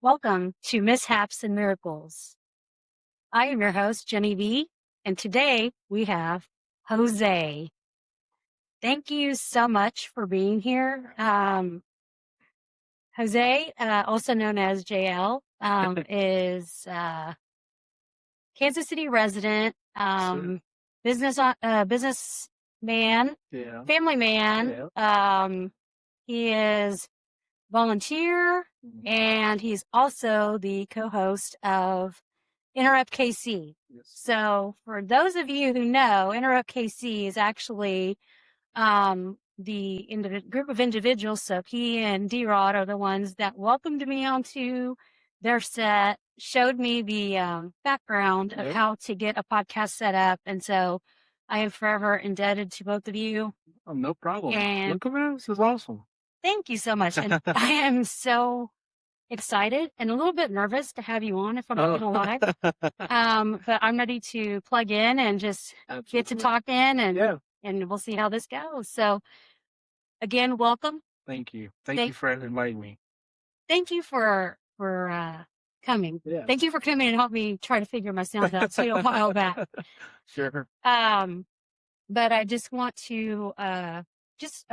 Welcome to Mishaps and Miracles. I am your host, Jenny V, and today we have Jose. Thank you so much for being here. Jose, also known as JL, is Kansas City resident, businessman, family man. He is volunteer, and he's also the co-host of Interrupt KC. So for those of you who know, Interrupt KC is actually the group of individuals. So he and D-Rod are the ones that welcomed me onto their set, showed me the background of how to get a podcast set up. And so I am forever indebted to both of you. Oh, no problem. And look at this. This is awesome. Thank you so much. And I am so excited and a little bit nervous to have you on, if I'm not gonna lie. But I'm ready to plug in and just get to talking, and we'll see how this goes. So again, welcome. Thank you. Thank you for inviting me. Thank you for coming. Yeah. Thank you for coming and help me try to figure my sound out too a while back. Sure. But I just want to I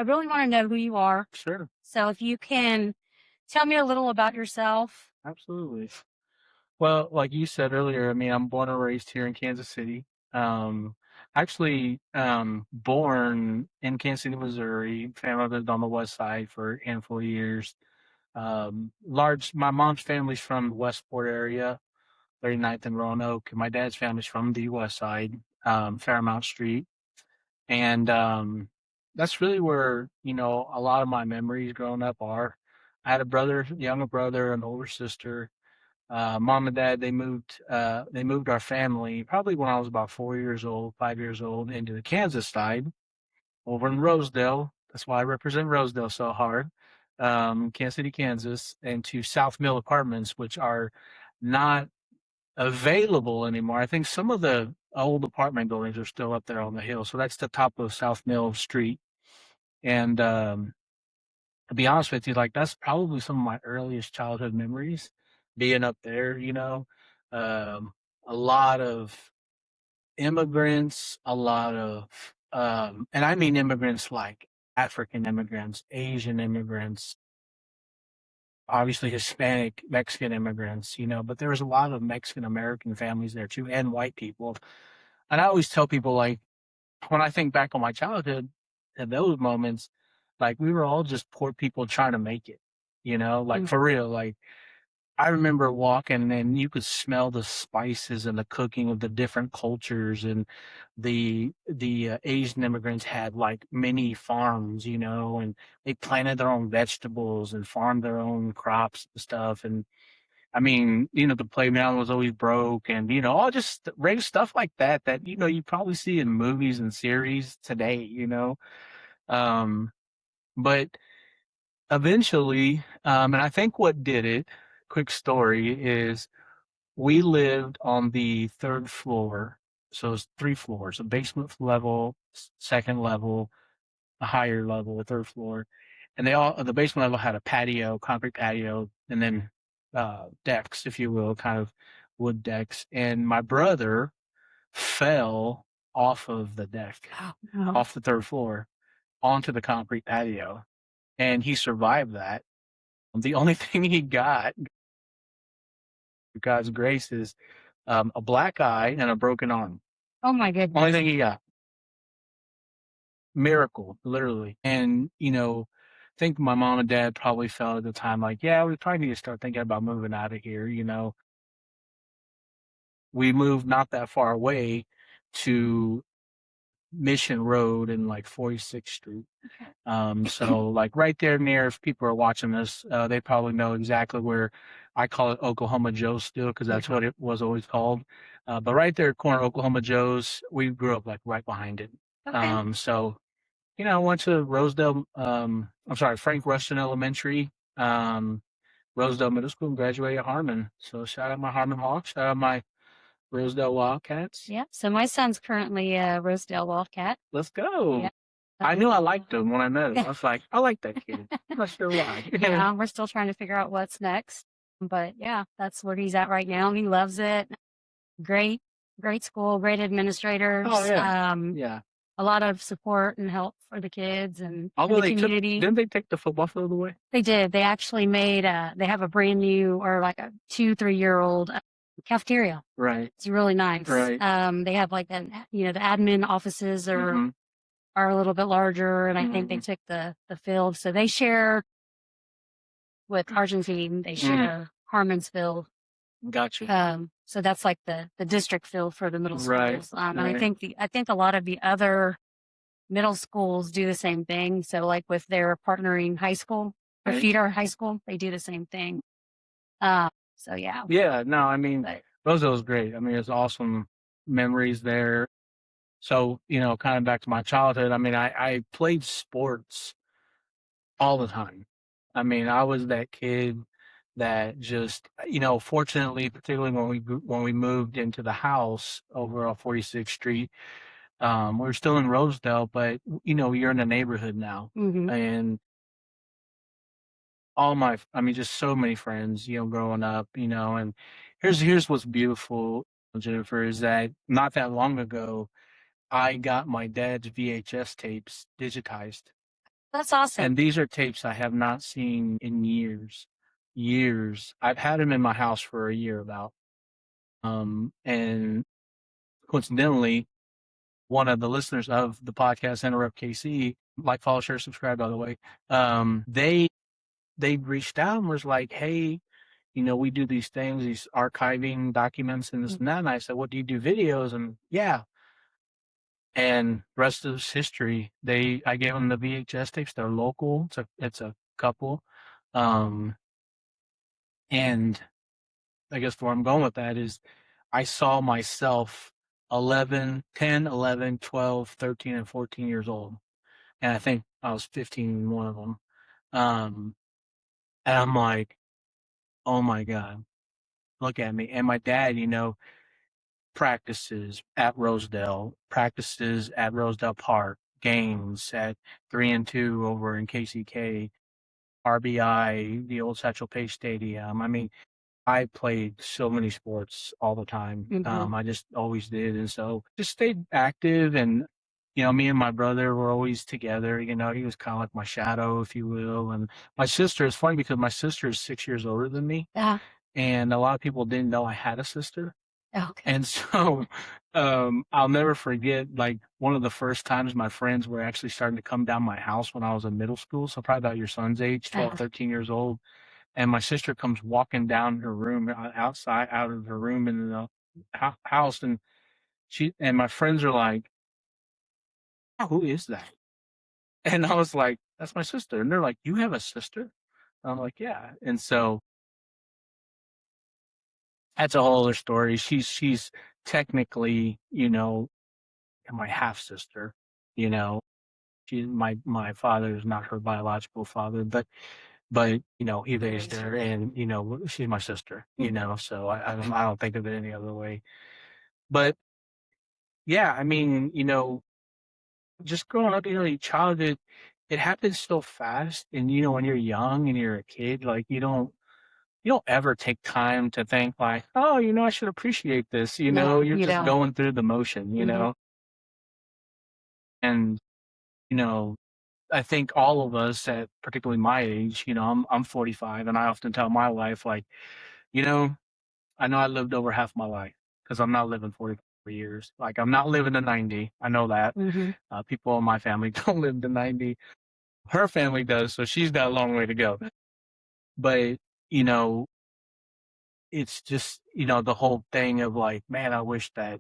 really want to know who you are. Sure. So if you can tell me a little about yourself. Absolutely. Well, like you said earlier, I mean, I'm born and raised here in Kansas City. Actually, born in Kansas City, Missouri. Family lived on the west side for a handful of years. My mom's family's from the Westport area, 39th and Roanoke. And my dad's family's from the west side, Fairmount Street. And that's really where, a lot of my memories growing up are. I had a brother, younger brother, an older sister. Mom and dad, they moved our family probably when I was about 5 years old, into the Kansas side over in Rosedale. That's why I represent Rosedale so hard. Kansas City, Kansas, and to South Mill Apartments, which are not available anymore. I think some of the old apartment buildings are still up there on the hill. So that's the top of South Mill Street. And to be honest with you, like that's probably some of my earliest childhood memories, being up there, a lot of immigrants, a lot of, and I mean immigrants like African immigrants, Asian immigrants, obviously Hispanic, Mexican immigrants, but there was a lot of Mexican American families there too, and white people. And I always tell people, like, when I think back on my childhood and those moments, like we were all just poor people trying to make it, like for real. Like I remember walking and you could smell the spices and the cooking of the different cultures, and the Asian immigrants had like mini farms, and they planted their own vegetables and farmed their own crops and stuff. And I mean, the playground was always broke, and all just random stuff like that you probably see in movies and series today, but eventually, and I think what did it, quick story, is we lived on the third floor. So it's 3 floors: a basement level, second level, a higher level, a third floor. And the basement level had a patio, concrete patio, and then decks, if you will, kind of wood decks. And my brother fell off of the deck, off the third floor, onto the concrete patio. And he survived that. The only thing he got, God's grace, is a black eye and a broken arm. Oh my goodness. Only thing he got. Miracle, literally. And, I think my mom and dad probably felt at the time like, yeah, we probably need to start thinking about moving out of here. We moved not that far away to Mission Road and like 46th Street. So like right there near, if people are watching this, they probably know exactly where. I call it Oklahoma Joe's still, because that's what it was always called. But right there, corner Oklahoma Joe's, we grew up like right behind it. Okay. So, I went to Frank Rushton Elementary, Rosedale Middle School, and graduated at Harmon. So shout out my Harmon Hawks, shout out my Rosedale Wildcats. Yeah. So my son's currently a Rosedale Wildcat. Let's go. Yeah. I knew I liked him when I met him. I was like, I like that kid. I'm not sure why. Yeah, we're still trying to figure out what's next. But yeah, that's where he's at right now. He loves it. Great, great school, great administrators. Oh yeah. A lot of support and help for the kids and Although the community. didn't they take the football field away? They did. They actually made they have a brand new or like a 2, 3 year old cafeteria. Right. It's really nice. Right. They have like the admin offices Mhm. are a little bit larger, and I think they took the field. So they share with Argentine. They share Harmon's field. Gotcha. So that's like the district field for the middle Right. schools. And Right. I think a lot of the other middle schools do the same thing. So like with their partnering high school or Right. feeder high school, they do the same thing. So yeah. Yeah, no, I mean, But Rosedale was great. I mean, it's awesome memories there. So, kind of back to my childhood, I mean, I played sports all the time. I mean, I was that kid that just, fortunately, particularly when we moved into the house over on 46th Street, we were still in Rosedale, but you're in a neighborhood now, mhm. and I mean, just so many friends, growing up, and here's what's beautiful, Jennifer, is that not that long ago, I got my dad's VHS tapes digitized. That's awesome. And these are tapes I have not seen in years. Years. I've had them in my house for a year about. And coincidentally, one of the listeners of the podcast, Interrupt KC, like, follow, share, subscribe, by the way, they reached out and was like, hey, we do these things, these archiving documents and this and that. And I said, what do you do, videos? And yeah. And rest is history. I gave them the VHS tapes. They're local. It's a couple. And I guess where I'm going with that is I saw myself 10, 11, 12, 13, and 14 years old. And I think I was 15 in one of them. And I'm like, oh my God, look at me. And my dad, practices at Rosedale Park, games at 3 and 2 over in KCK, RBI, the old Satchel Paige Stadium. I mean, I played so many sports all the time. I just always did. And so just stayed active. And, me and my brother were always together. He was kind of like my shadow, if you will. And my sister, it's funny because my sister is 6 years older than me. Yeah. And a lot of people didn't know I had a sister. Okay. And so I'll never forget, like, one of the first times my friends were actually starting to come down my house when I was in middle school. So probably about your son's age, 12, 13 years old. And my sister comes walking down her room, out of her room in the house. And my friends are like, who is that? And I was like, that's my sister. And they're like, you have a sister? And I'm like, yeah. And so that's a whole other story. She's technically, my half sister. My father is not her biological father, but he raised her, and she's my sister. So I don't think of it any other way. But yeah, I mean, just growing up, your childhood, it happens so fast, and when you're young and you're a kid, like, you don't ever take time to think like, oh, I should appreciate this. No, You're you just don't. going through the motion, and I think all of us at particularly my age, I'm 45, and I often tell my wife, like, I know I lived over half my life because I'm not living 44 years. Like, I'm not living to 90. I know that. People in my family don't live to 90. Her family does, so she's got a long way to go. But, you know, it's just, the whole thing of like, man, I wish that,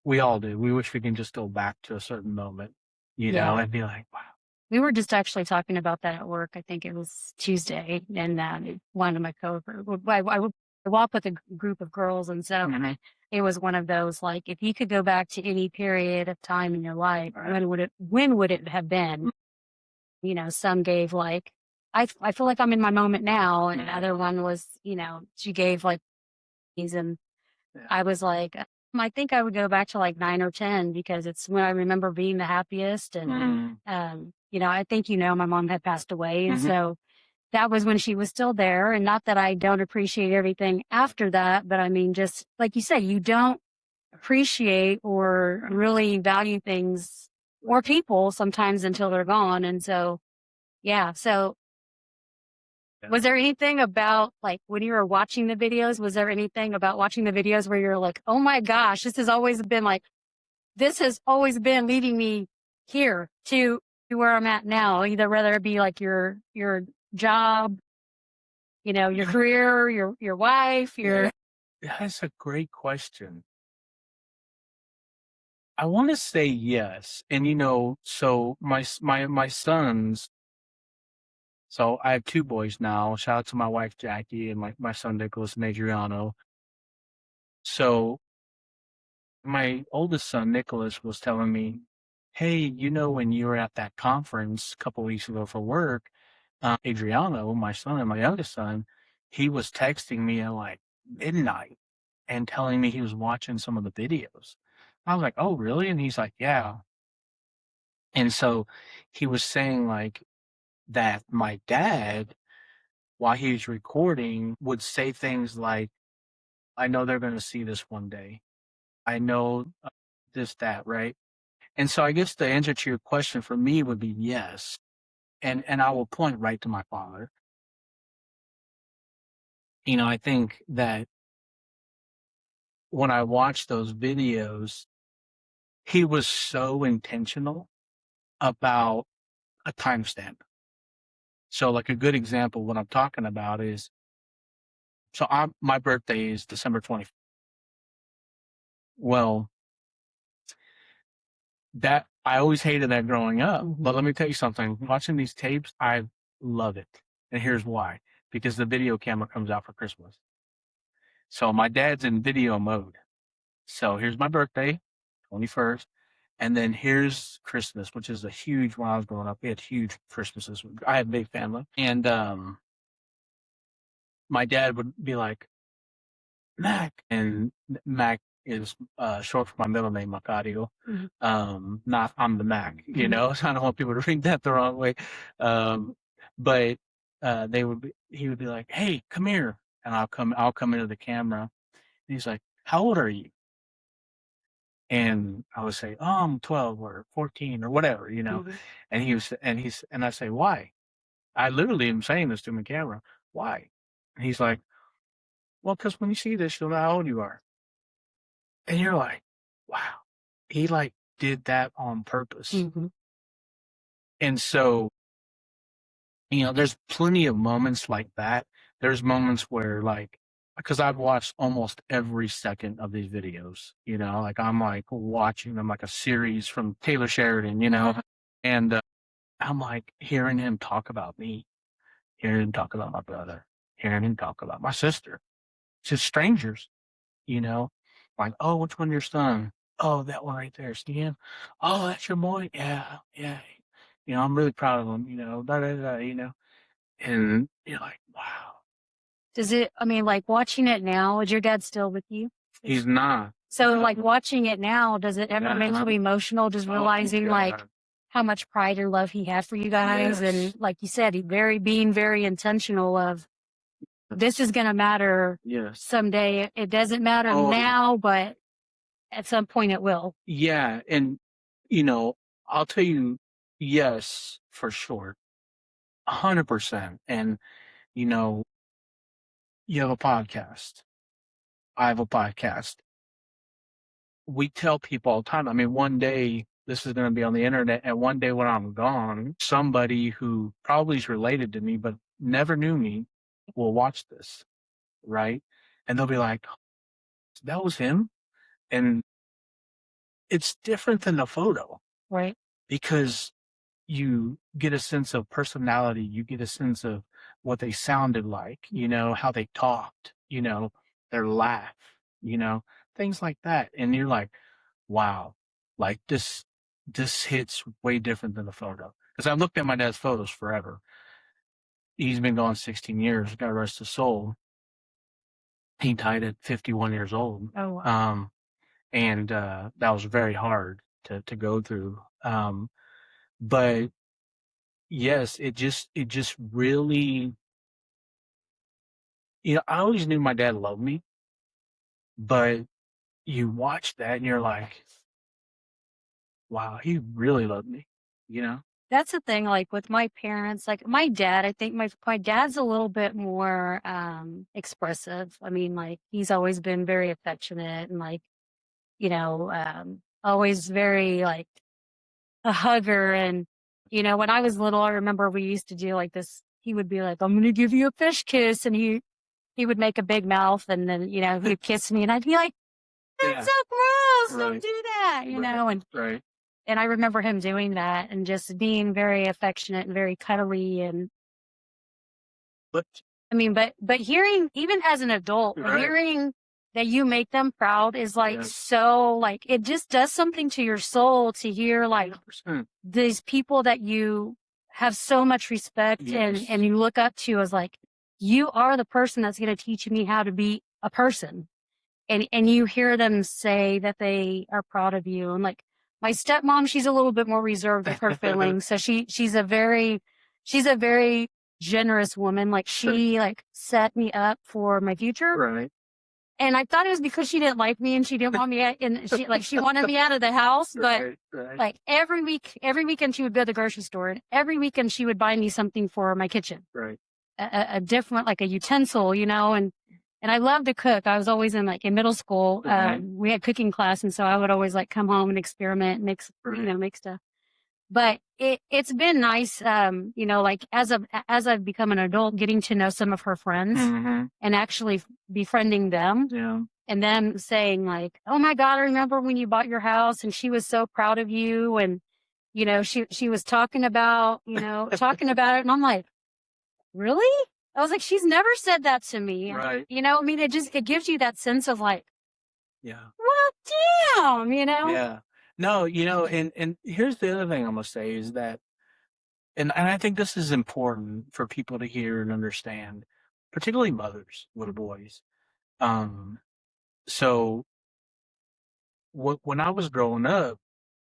we all do. We wish we can just go back to a certain moment, Yeah. and be like, wow. We were just actually talking about that at work. I think it was Tuesday, and one of my coworkers. I walk with a group of girls, and so it was one of those like, if you could go back to any period of time in your life, when would it have been? Some gave like, I feel like I'm in my moment now, and another one was, she gave like these, and I was like, I think I would go back to like 9 or 10 because it's when I remember being the happiest. And, I think, my mom had passed away. And so that was when she was still there. And not that I don't appreciate everything after that, but I mean, just like you said, you don't appreciate or really value things or people sometimes until they're gone. And so, yeah. So was there anything about, like, when you were watching the videos, was there anything about watching the videos where you're like, oh my gosh, this has always been leading me here to where I'm at now, either whether it be like your job, your career, your wife, Yeah, that's a great question. I want to say yes. And so my sons, so I have two boys now. Shout out to my wife Jackie and my son Nicholas and Adriano. So my oldest son Nicholas was telling me, hey, when you were at that conference a couple weeks ago for work, Adriano, my son and my youngest son, he was texting me at like midnight and telling me he was watching some of the videos. I was like, oh, really? And he's like, yeah. And so he was saying like that my dad, while he was recording, would say things like, I know they're going to see this one day. I know this, that, right? And so I guess the answer to your question for me would be yes. And I will point right to my father. I think that when I watched those videos, he was so intentional about a timestamp. So like a good example, what I'm talking about is, so my birthday is December 25th. Well, that I always hated that growing up, but let me tell you something. Watching these tapes, I love it. And here's why. Because the video camera comes out for Christmas. So my dad's in video mode. So here's my birthday, 21st. And then here's Christmas, which is a huge, when I was growing up, we had huge Christmases. I had a big family. And my dad would be like, Mac. And Mac is short for my middle name, Macario. Not I'm the Mac, so I don't want people to read that the wrong way. But he would be like, hey, come here. And I'll come into the camera. And he's like, how old are you? And I would say, oh, I'm 12 or 14 or whatever, and I say, why? I literally am saying this to him in camera. Why? And he's like, well, because when you see this, you'll know how old you are. And you're like, wow, he like did that on purpose. And so, there's plenty of moments like that. There's moments where like, because I've watched almost every second of these videos, like I'm like watching them like a series from Taylor Sheridan, and I'm like hearing him talk about me, hearing him talk about my brother, hearing him talk about my sister, just strangers, like, oh, which one your son? Oh, that one right there, see him? Oh, that's your boy? Yeah, yeah. I'm really proud of him, da, da, da, and you're like, wow. Like watching it now, is your dad still with you? He's not. So like watching it now, does it ever make you emotional just realizing like how much pride and love he had for you guys? Yes. And like you said, being very intentional of this is going to matter someday. It doesn't matter now, but at some point it will. Yeah. And, I'll tell you, yes, for sure. 100%. And, you have a podcast. I have a podcast. We tell people all the time, I mean, one day this is going to be on the internet, and one day when I'm gone, somebody who probably is related to me but never knew me will watch this, right? And they'll be like, that was him? And it's different than the photo, right? Because you get a sense of personality, you get a sense of what they sounded like, how they talked, their laugh, things like that. And you're like, wow, like this hits way different than the photo. Because I've looked at my dad's photos forever. He's been gone 16 years, God rest his soul. He died at 51 years old. Oh, wow. And that was very hard to go through. But yes, it just really I always knew my dad loved me, but you watch that and you're like, wow, he really loved me, you know? That's the thing, like with my parents, like my dad, I think my dad's a little bit more expressive. I mean, like he's always been very affectionate and like, always very like a hugger. And, when I was little, I remember we used to do like this, he would be like, I'm gonna give you a fish kiss, and he would make a big mouth, and then, he'd kiss me, and I'd be like, that's Yeah. so gross, don't Right. do that, and Right. and I remember him doing that and just being very affectionate and very cuddly. And But I mean, but hearing, even as an adult, right. hearing that you make them proud is like Yes. so, like it just does something to your soul to hear like 100%. these people that you have so much respect Yes. and you look up to, as like, you are the person that's going to teach me how to be a person. And you hear them say that they are proud of you. And like my stepmom, she's a little bit more reserved with her feelings. So she's a very generous woman. Like she like set me up for my future. Right. And I thought it was because she didn't like me and she didn't want me and she wanted me out of the house. But Right. like every weekend she would go to the grocery store, and every weekend she would buy me something for my kitchen. Right. A different, like a utensil, and I love to cook. I was always in middle school. Right. We had cooking class, and so I would always like come home and experiment, mix, Right. make stuff. But it's been nice, like as I've become an adult, getting to know some of her friends Mm-hmm. and actually befriending them, Yeah. and them saying like, "Oh my God, I remember when you bought your house, and she was so proud of you," and she was talking about it, and I'm like, really? I was like, she's never said that to me. Right. I mean, it gives you that sense of like, Yeah. well, damn, Yeah. No, and here's the other thing I'm gonna say is that, and I think this is important for people to hear and understand, particularly mothers with boys. Um, so when I was growing up,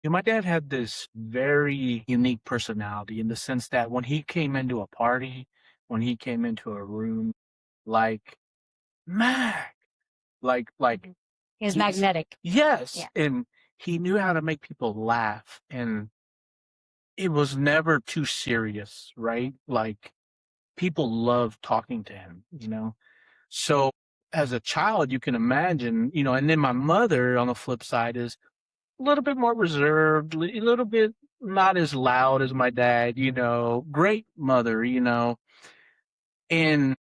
my dad had this very unique personality in the sense that when he came into a party, when he came into a room, like Mac, like is he's magnetic. yes, Yeah. and he knew how to make people laugh, and it was never too serious, right? Like people loved talking to him. So as a child, you can imagine, and then my mother on the flip side is a little bit more reserved, a little bit not as loud as my dad. Great mother. And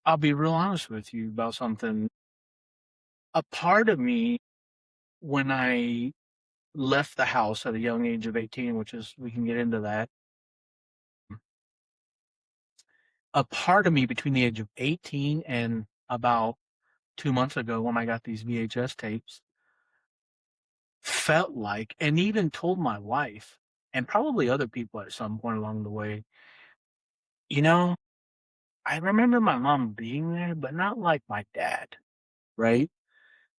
I'll be real honest with you about something. A part of me, when I left the house at a young age of 18, which is, we can get into that, a part of me between the age of 18 and about 2 months ago when I got these VHS tapes felt like, and even told my wife, and probably other people at some point along the way, you know, I remember my mom being there, but not like my dad, right?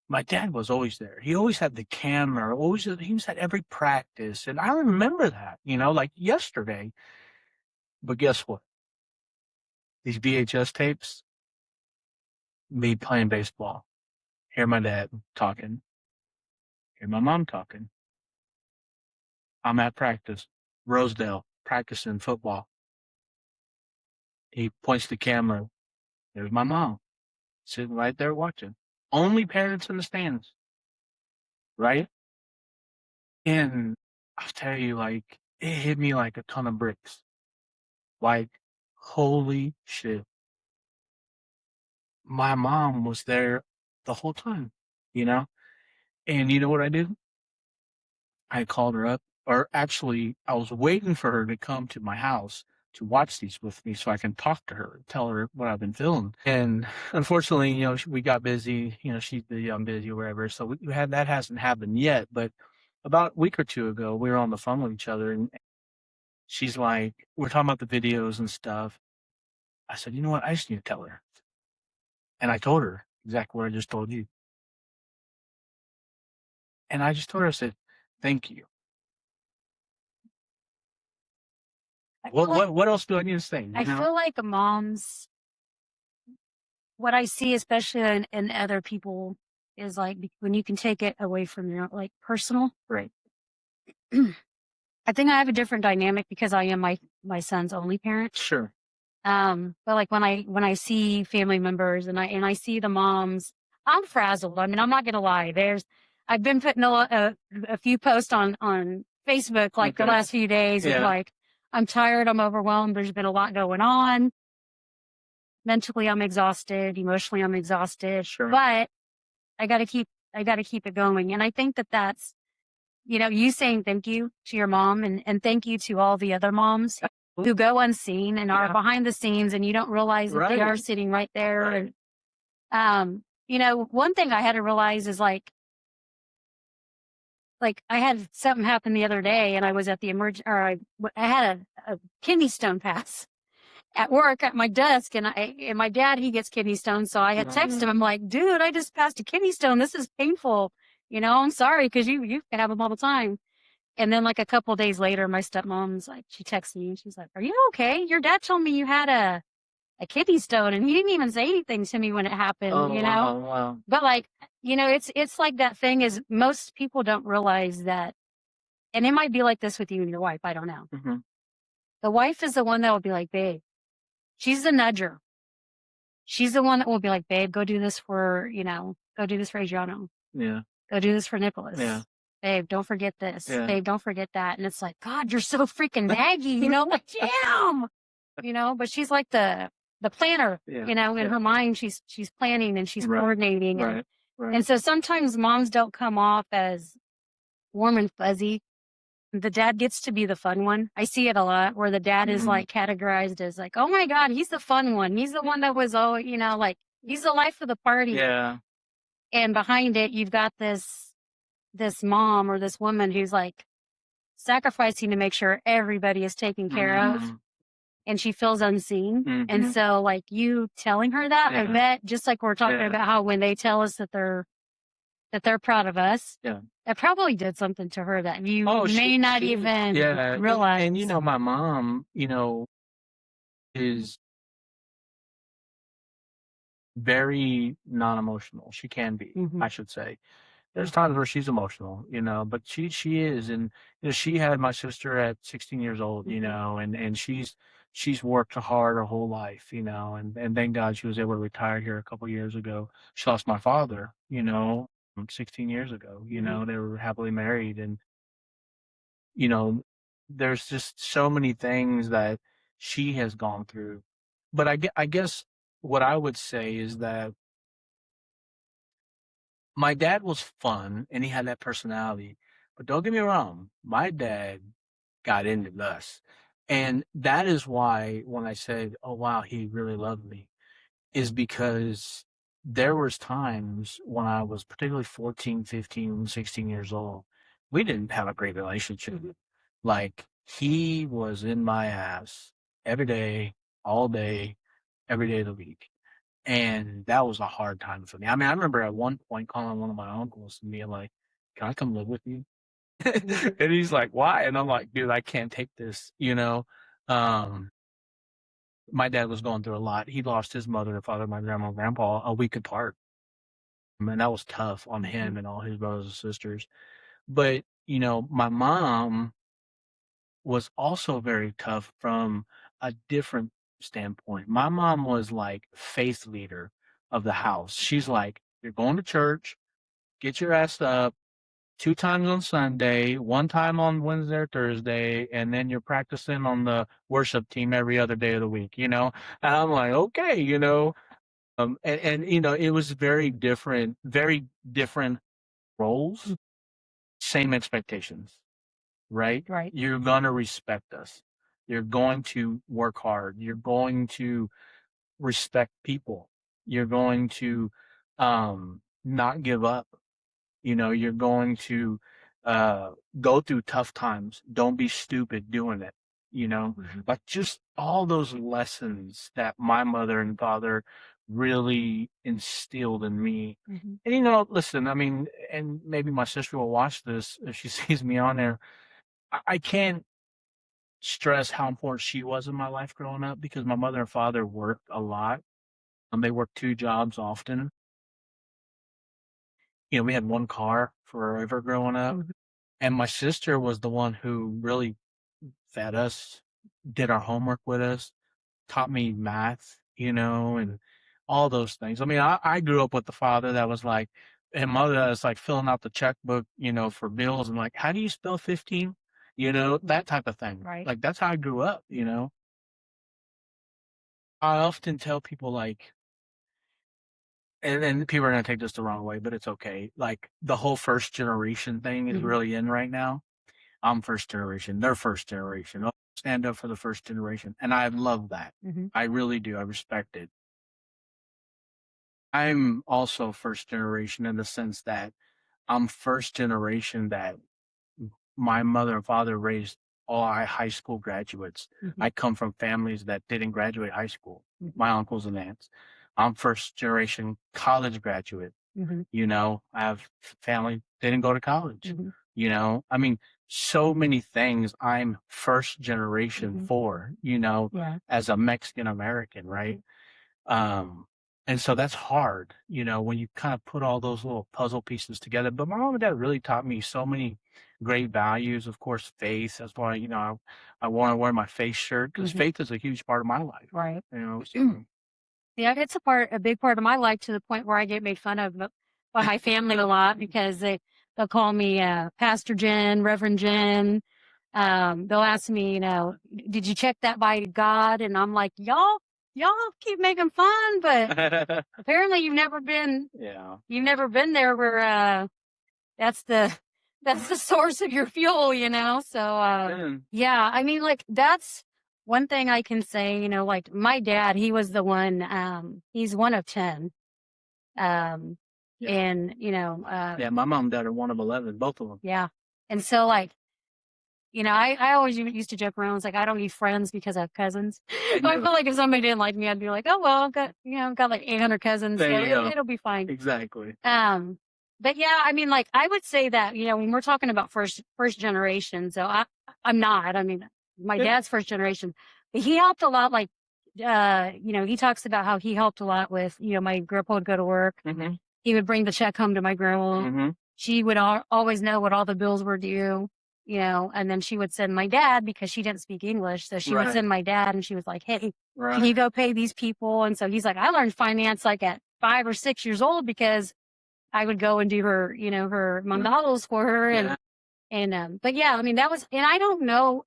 My dad was always there. He always had the camera, he was at every practice. And I remember that, like yesterday. But guess what? These VHS tapes, me playing baseball, hear my dad talking, hear my mom talking. I'm at practice, Rosedale, practicing football. He points the camera. There's my mom sitting right there watching. Only parents in the stands, right? And I'll tell you, like, it hit me like a ton of bricks. Like, holy shit. My mom was there the whole time, you know? And you know what I did? I called her up, or actually, I was waiting for her to come to my house to watch these with me so I can talk to her, tell her what I've been feeling. And unfortunately, we got busy. She's busy, I'm busy, wherever. So we had that hasn't happened yet. But about a week or two ago, we were on the phone with each other, and she's like, we're talking about the videos and stuff. I said, you know what? I just need to tell her. And I told her exactly what I just told you. And I just told her, I said, thank you. What else do I need to say? I feel like moms, what I see, especially in other people, is like when you can take it away from your like personal. Right. I think I have a different dynamic because I am my son's only parent. Sure. But like when I see family members and I see the moms, I'm frazzled. I mean, I'm not gonna lie. I've been putting a few posts on Facebook like the Okay. last few days of Yeah. like, I'm tired, I'm overwhelmed. There's been a lot going on. Mentally, I'm exhausted. Emotionally, I'm exhausted. Sure. But I gotta keep it going. And I think that's, you saying thank you to your mom and thank you to all the other moms who go unseen and are Yeah. behind the scenes and you don't realize that they Right. are sitting right there. Right. And, one thing I had to realize is like I had something happen the other day and I was at the I had a kidney stone pass at work at my desk and my dad, he gets kidney stones. So I had texted him. I'm like, dude, I just passed a kidney stone. This is painful. I'm sorry. Cause you have them all the time. And then like a couple of days later, my stepmom's like, she texts me and she's like, are you okay? Your dad told me you had a kidney stone and he didn't even say anything to me when it happened, Oh, wow. but like, it's like that thing is most people don't realize that. And it might be like this with you and your wife. I don't know. Mm-hmm. The wife is the one that will be like, babe, she's the nudger. She's the one that will be like, babe, go do this for Adriano. Yeah. Go do this for Nicholas. Yeah. Babe, don't forget this. Yeah. Babe, don't forget that. And it's like, God, you're so freaking naggy, like, damn, but she's like the planner, Yeah. in her mind, she's planning and she's Right. coordinating. Right. Right. And so sometimes moms don't come off as warm and fuzzy. The dad gets to be the fun one. I see it a lot where the dad is like categorized as like, oh my God, he's the fun one. He's the one that was, like he's the life of the party. Yeah. And behind it, you've got this mom or this woman who's like sacrificing to make sure everybody is taken care of and she feels unseen. And so like you telling her that, I bet just like we're talking about how when they tell us that they're proud of us, that probably did something to her that you may not even realize. And my mom, is very non-emotional. She can be, I should say. There's times where she's emotional, but she is, and she had my sister at 16 years old, and she's worked hard her whole life, and thank God she was able to retire here a couple years ago. She lost my father, 16 years ago. They were happily married, and there's just so many things that she has gone through. But I guess what I would say is that my dad was fun and he had that personality. But don't get me wrong, my dad got into us. And that is why when I said, oh, wow, he really loved me, is because there was times when I was particularly 14, 15, 16 years old, we didn't have a great relationship. Like, he was in my ass every day, all day, every day of the week. And that was a hard time for me. I mean, I remember at one point calling one of my uncles and being like, can I come live with you? And he's like, why? And I'm like, dude, I can't take this, my dad was going through a lot. He lost his mother and father, my grandma and grandpa a week apart. And that was tough on him and all his brothers and sisters. But, my mom was also very tough from a different standpoint. My mom was like faith leader of the house. She's like, you're going to church, get your ass up 2 times on Sunday, 1 time on Wednesday or Thursday, and then you're practicing on the worship team every other day of the week, And I'm like, okay, and it was very different roles, same expectations. Right? Right. You're going to respect us. You're going to work hard. You're going to respect people. You're going to not give up. You're going to go through tough times. Don't be stupid doing it. Like just all those lessons that my mother and father really instilled in me. And listen, I mean, and maybe my sister will watch this if she sees me on there. I can't stress how important she was in my life growing up because my mother and father worked a lot. They worked 2 jobs often. We had 1 car forever growing up, and my sister was the one who really fed us, did our homework with us, taught me math, and all those things. I mean, I grew up with the father that was like, and mother that was like filling out the checkbook, for bills and like, how do you spell 15? That type of thing. Right. Like, that's how I grew up. I often tell people like, and people are going to take this the wrong way, but it's okay. Like, the whole first generation thing is really in right now. I'm first generation. They're first generation. Oh, stand up for the first generation. And I love that. I really do. I respect it. I'm also first generation in the sense that I'm first generation that my mother and father raised all high school graduates. I come from families that didn't graduate high school, my uncles and aunts. I'm first generation college graduate. I have family didn't go to college. I mean, so many things I'm first generation for, as a Mexican American, right? And so that's hard, when you kind of put all those little puzzle pieces together. But my mom and dad really taught me so many great values. Of course, faith. That's why, I want to wear my faith shirt because faith is a huge part of my life. Right. So. Yeah, it's a big part of my life to the point where I get made fun of by my family a lot because they'll call me Pastor Jen, Reverend Jen. They'll ask me, did you check that by God? And I'm like, y'all keep making fun, but apparently you've never been there where that's the source of your fuel, So yeah, I mean, like that's one thing I can say, like my dad, he was the one, he's one of 10. And, Yeah, my mom and dad are one of 11, both of them. Yeah. And so like, I always used to joke around. I was like, I don't need friends because I have cousins. I feel like if somebody didn't like me, I'd be like, oh, well, I've got like 800 cousins. So it'll be fine. Exactly. But yeah, I mean, like I would say that, when we're talking about first generation, so I'm not, I mean, my dad's first generation, but he helped a lot. Like, he talks about how he helped a lot with, my grandpa would go to work. He would bring the check home to my grandma. She would always know what all the bills were due, and then she would send my dad because she didn't speak English. So she would send my dad and she was like, hey, can you go pay these people? And so he's like, I learned finance like at 5 or 6 years old because I would go and do her, her mandados for her. But yeah, I mean, that was, and I don't know,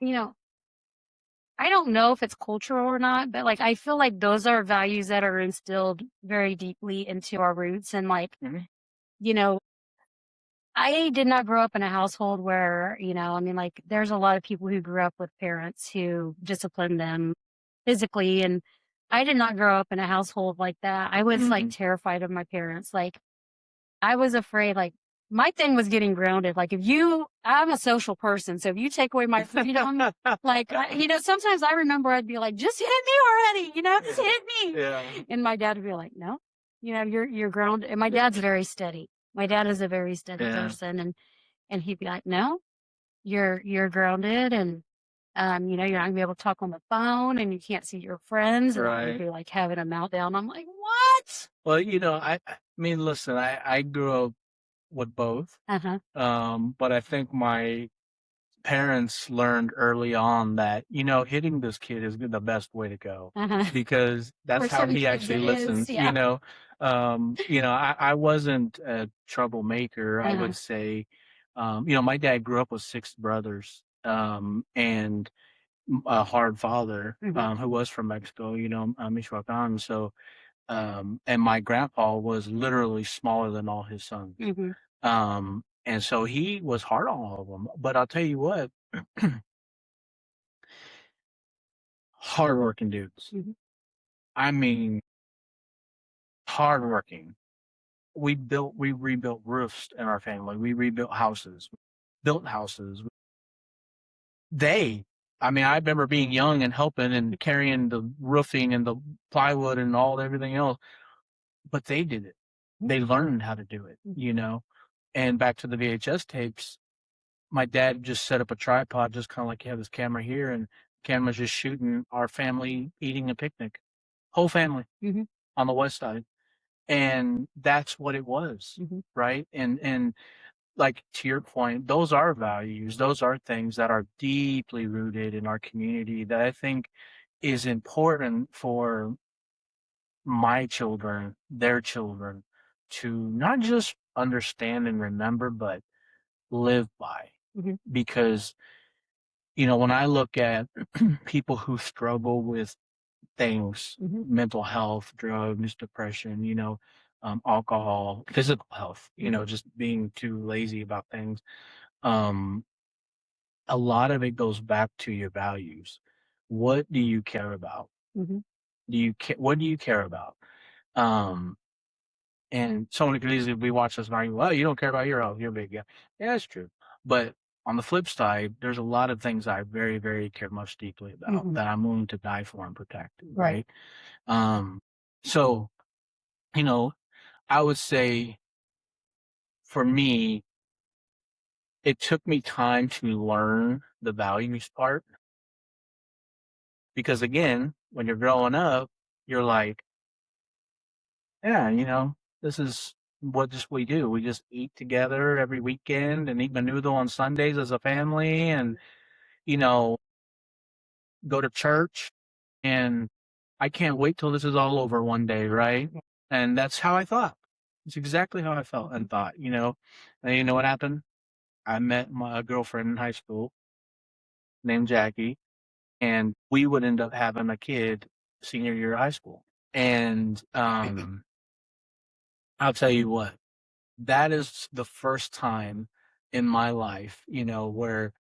I don't know if it's cultural or not, but like, I feel like those are values that are instilled very deeply into our roots. And like, I did not grow up in a household where, I mean, like, there's a lot of people who grew up with parents who disciplined them physically. And I did not grow up in a household like that. I was like terrified of my parents. Like, I was afraid, like, my thing was getting grounded. Like, I'm a social person. So if you take away my freedom, like, sometimes I remember I'd be like, just hit me already, just hit me. Yeah. And my dad would be like, no, you're grounded. And my dad's very steady. My dad is a very steady person. And he'd be like, no, you're grounded. And, you're not gonna be able to talk on the phone and you can't see your friends. And I'd be like having a meltdown. I'm like, what? Well, I mean, listen, I grew up with both. But I think my parents learned early on that, hitting this kid is the best way to go because that's how he actually listens, I wasn't a troublemaker, I would say. My dad grew up with 6 brothers, and a hard father, who was from Mexico, Michoacan. So, and my grandpa was literally smaller than all his sons. And so he was hard on all of them. But I'll tell you what, hardworking dudes. I mean, hardworking. We rebuilt roofs in our family. We rebuilt houses, built houses. I mean, I remember being young and helping and carrying the roofing and the plywood and everything else. But they did it. They learned how to do it, And back to the VHS tapes, my dad just set up a tripod, just kind of like you have this camera here, and camera's just shooting our family eating a picnic, whole family. on the west side. And that's what it was, Mhm. right? And like to your point, those are values. Those are things that are deeply rooted in our community that I think is important for my children, their children, to not just understand and remember, but live by. Mhm. Because, when I look at people who struggle with things, Mhm. mental health, drugs, depression, alcohol, physical health, Mhm. just being too lazy about things. Um, a lot of it goes back to your values. What do you care about? Mhm. What do you care about? Um, and someone could easily be watching this and argue, well, you don't care about your health, you're a big guy. Yeah, that's true. But on the flip side, there's a lot of things I very, very care most deeply about Mhm. that I'm willing to die for and protect, Right. right? Um, so, you know, I would say for me, it took me time to learn the values part because again, when you're growing up, you're like, yeah, this is what just we do. We just eat together every weekend and eat menudo on Sundays as a family and, you know, go to church. And I can't wait till this is all over one day, right? And that's how I thought. It's exactly how I felt and thought. And you know what happened? I met my girlfriend in high school named Jackie, and we would end up having a kid senior year of high school. And I'll tell you what, that is the first time in my life, where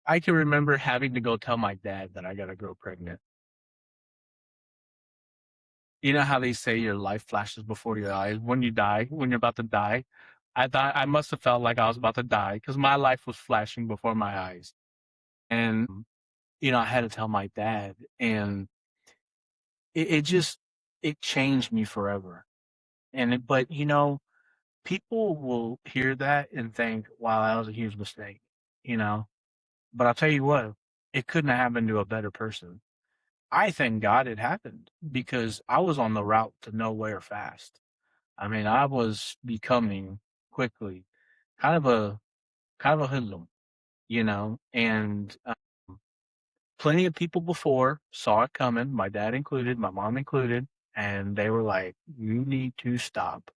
I can remember having to go tell my dad that I got a girl pregnant. You know how they say your life flashes before your eyes when you die, when you're about to die? I thought I must have felt like I was about to die because my life was flashing before my eyes. And, I had to tell my dad. And it just, it changed me forever. But, people will hear that and think, wow, that was a huge mistake, you know? But I'll tell you what, it couldn't have happened to a better person. I thank God it happened because I was on the route to nowhere fast. I mean, I was becoming quickly kind of a hoodlum, and plenty of people before saw it coming, my dad included, my mom included, and they were like, "You need to stop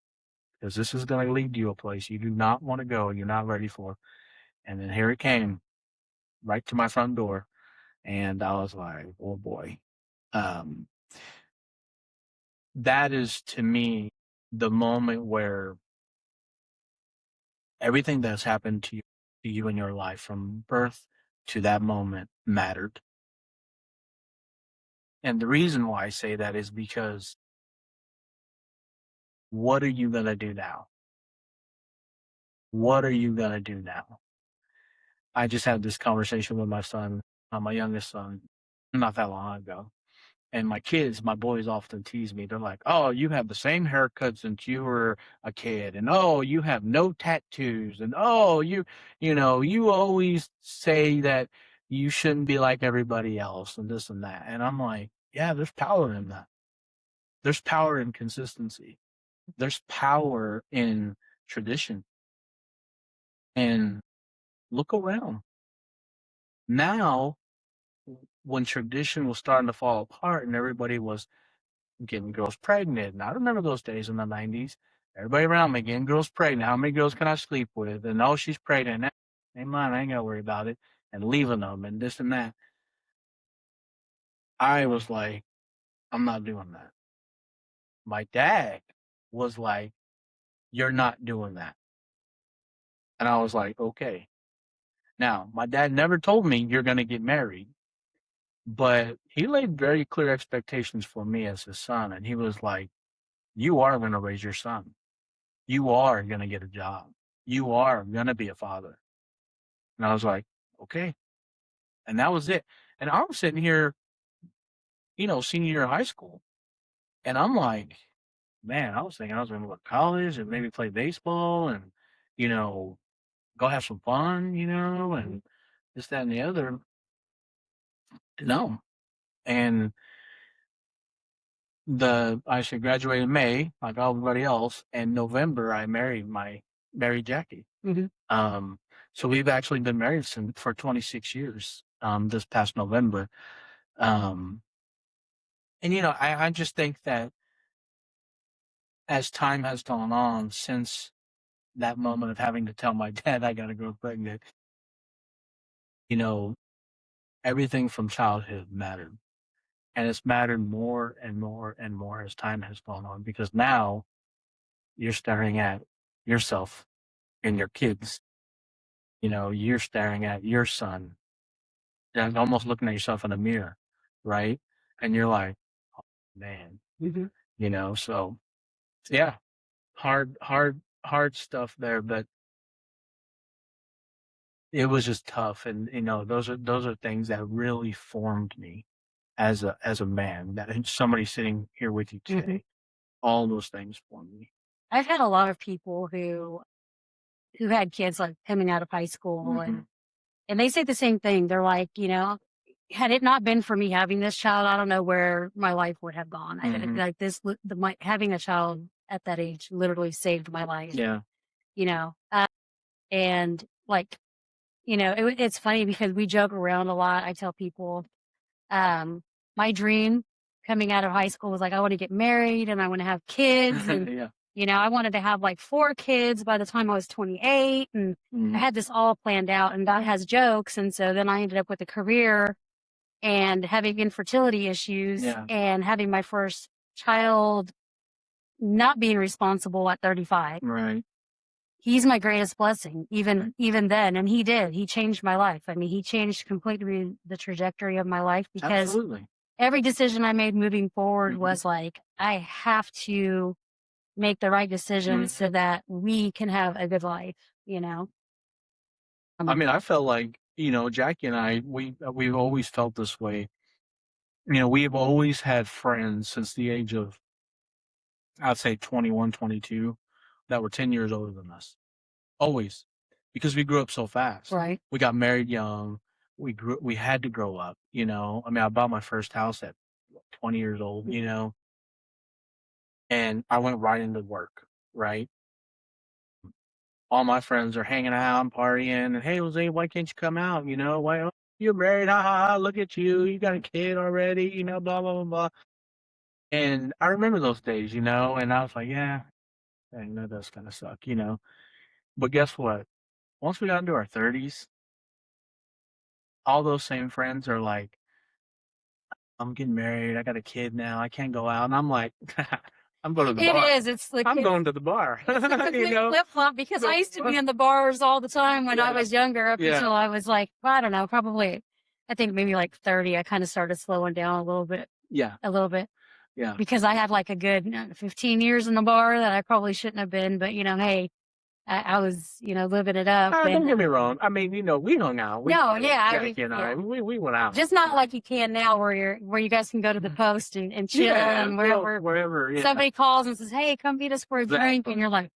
because this is going to lead you a place you do not want to go and you're not ready for." And then here it came, right to my front door, and I was like, "Oh boy." Um, that is to me the moment where everything that's happened to you in your life from birth to that moment mattered. And the reason why I say that is because what are you going to do now? What are you going to do now? I just had this conversation with my son, my youngest son, not that long ago. And my kids, my boys often tease me. They're like, "Oh, you have the same haircut since you were a kid." And, "Oh, you have no tattoos." And, "Oh, you always say that you shouldn't be like everybody else and this and that." And I'm like, yeah, there's power in that. There's power in consistency. There's power in tradition. And look around. Now, when tradition was starting to fall apart and everybody was getting girls pregnant. And I remember those days in the 90s. Everybody around me getting girls pregnant. How many girls can I sleep with? And oh, she's pregnant. Ain't mine. I ain't got to worry about it. And leaving them and this and that. I was like, I'm not doing that. My dad was like, you're not doing that. And I was like, okay. Now, my dad never told me you're going to get married, but he laid very clear expectations for me as his son. And he was like, you are going to raise your son. You are going to get a job. You are going to be a father. And I was like, okay. And that was it. And I was sitting here, senior year of high school. And I'm like, man, I was thinking I was going to go to college and maybe play baseball and, you know, go have some fun, and this, that, and the other. No. And I should graduate in May, like everybody else. And November, I married Jackie. Um, so we've actually been married for 26 years. This past November. Um, and I just think that as time has gone on since that moment of having to tell my dad I got to go pregnant, everything from childhood mattered. And it's mattered more and more and more as time has gone on, because now you're staring at yourself and your kids. You're staring at your son and almost looking at yourself in a mirror, right? And you're like, oh, man, so yeah, hard stuff there, but it was just tough. And, those are things that really formed me as a man, that somebody sitting here with you today, all those things formed me. I've had a lot of people who had kids like coming out of high school, and they say the same thing. They're like, had it not been for me having this child, I don't know where my life would have gone. Like this, having a child at that age literally saved my life. Yeah. And like, it's funny because we joke around a lot. I tell people, my dream coming out of high school was like, I want to get married and I want to have kids. And, Yeah. I wanted to have like 4 kids by the time I was 28. And I had this all planned out, and God has jokes. And so then I ended up with a career and having infertility issues and having my first child not being responsible at 35. Right. He's my greatest blessing, even then. And he changed my life. I mean, he changed completely the trajectory of my life, because Absolutely. every decision I made moving forward was like, I have to make the right decisions so that we can have a good life, I mean, I felt like, Jackie and I, we've always felt this way. We've always had friends since the age of, I'd say 21, 22, that were 10 years older than us. Always. Because we grew up so fast. Right. We got married young. We had to grow up, I mean, I bought my first house at 20 years old, and I went right into work, right? All my friends are hanging out and partying, and hey, Jose, why can't you come out? Why you're married? Ha ha ha! Look at you, you got a kid already. Blah blah blah blah. And I remember those days, and I was like, yeah, that does kind of suck, But guess what? Once we got into our 30s, all those same friends are like, I'm getting married, I got a kid now, I can't go out, and I'm like, I'm going to the bar. It is. It's like I'm going to the bar. Flip flop, because I used to be in the bars all the time when I was younger, up until I was like, well, I don't know, probably, I think maybe like 30. I kind of started slowing down a little bit. Yeah. A little bit. Yeah. Because I had like a good 15 years in the bar that I probably shouldn't have been, but hey, I was, living it up. Don't get me wrong. I mean, we hung out. Jackie and I, we went out. Just not like you can now, where you guys can go to the post and chill and wherever. Yeah. Somebody calls and says, "Hey, come meet us for a drink," and you're like,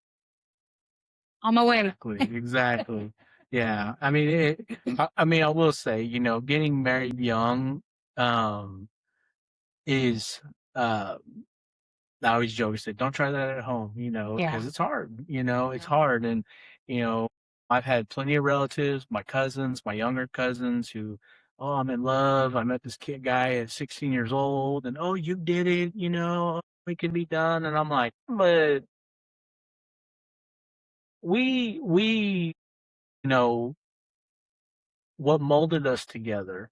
"On my way." Exactly. Yeah. I mean, I will say, getting married young, is, I always joke, I said, don't try that at home, because it's hard, it's hard. And, I've had plenty of relatives, my cousins, my younger cousins who, oh, I'm in love. I met this guy at 16 years old, and oh, you did it, it can be done. And I'm like, but we, what molded us together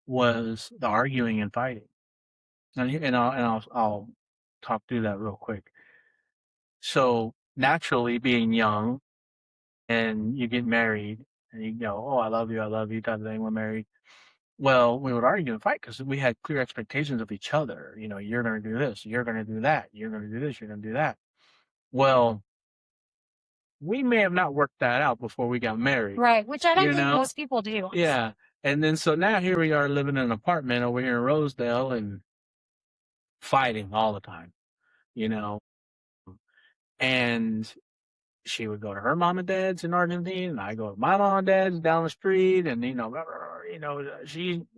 was the arguing and fighting. And I'll talk through that real quick. So naturally, being young, and you get married, and you go, oh, I love you, type of thing. We're married. Well, we would argue and fight because we had clear expectations of each other. You're going to do this, you're going to do that, you're going to do this, you're going to do that. Well, we may have not worked that out before we got married. Right, which I don't think most people do. Yeah. And then so now here we are living in an apartment over here in Rosedale and fighting all the time, and she would go to her mom and dad's in Argentina, and I go to my mom and dad's down the street, and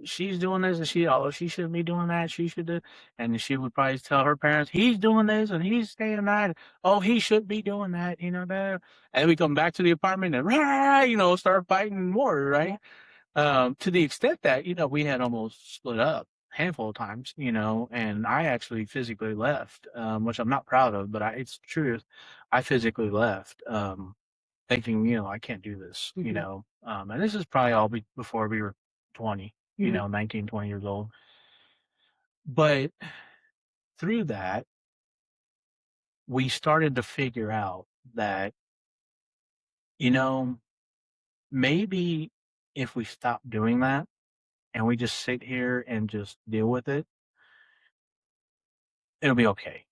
she's doing this, and she shouldn't be doing that. She should do, and she would probably tell her parents he's doing this and he's saying that. Oh, he should be doing that, that. And we come back to the apartment and start fighting more, right? To the extent that we had almost split up a handful of times, and I actually physically left, which I'm not proud of, but it's the truth. I physically left, thinking, I can't do this, and this is probably all before we were 20, 19, 20 years old. But through that, we started to figure out that, maybe if we stop doing that and we just sit here and just deal with it, it'll be okay,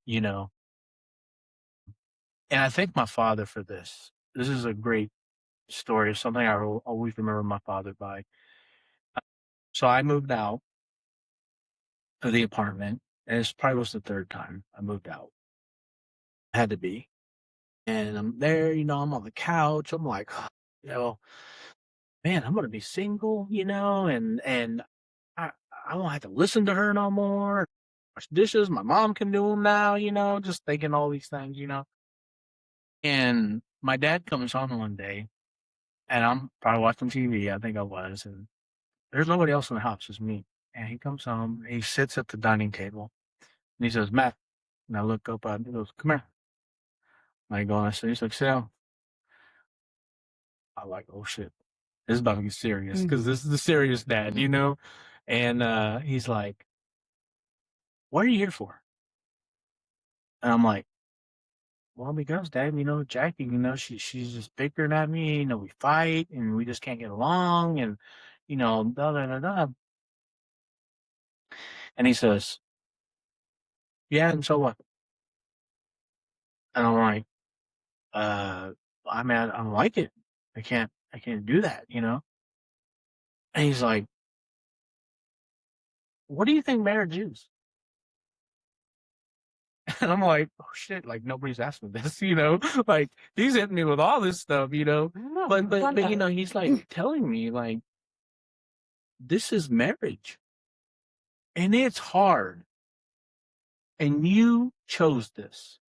you know. And I thank my father for this. This is a great story, something I will always remember my father by. So I moved out of the apartment, and this probably was the third time I moved out. Had to be. And I'm there, I'm on the couch. I'm like, man, I'm gonna be single, and I don't have to listen to her no more. Wash dishes, my mom can do them now, just thinking all these things, And my dad comes home one day, and I'm probably watching TV, I think I was, and there's nobody else in the house, just me. And he comes home, he sits at the dining table, and he says, Matt, and I look up and he goes, come here. And I go and I say, he's like, sit down. I'm like, oh shit, this is about to get serious, because this is the serious dad, And he's like, what are you here for? And I'm like, well, because Dad, Jackie, she's just bickering at me, we fight and we just can't get along and, da da da da. And he says, yeah, and so what? And I'm like, I don't like it. I can't do that, And he's like, what do you think marriage is? And I'm like, oh shit, like nobody's asked me this, like he's hitting me with all this stuff, but he's like telling me like, this is marriage and it's hard and you chose this.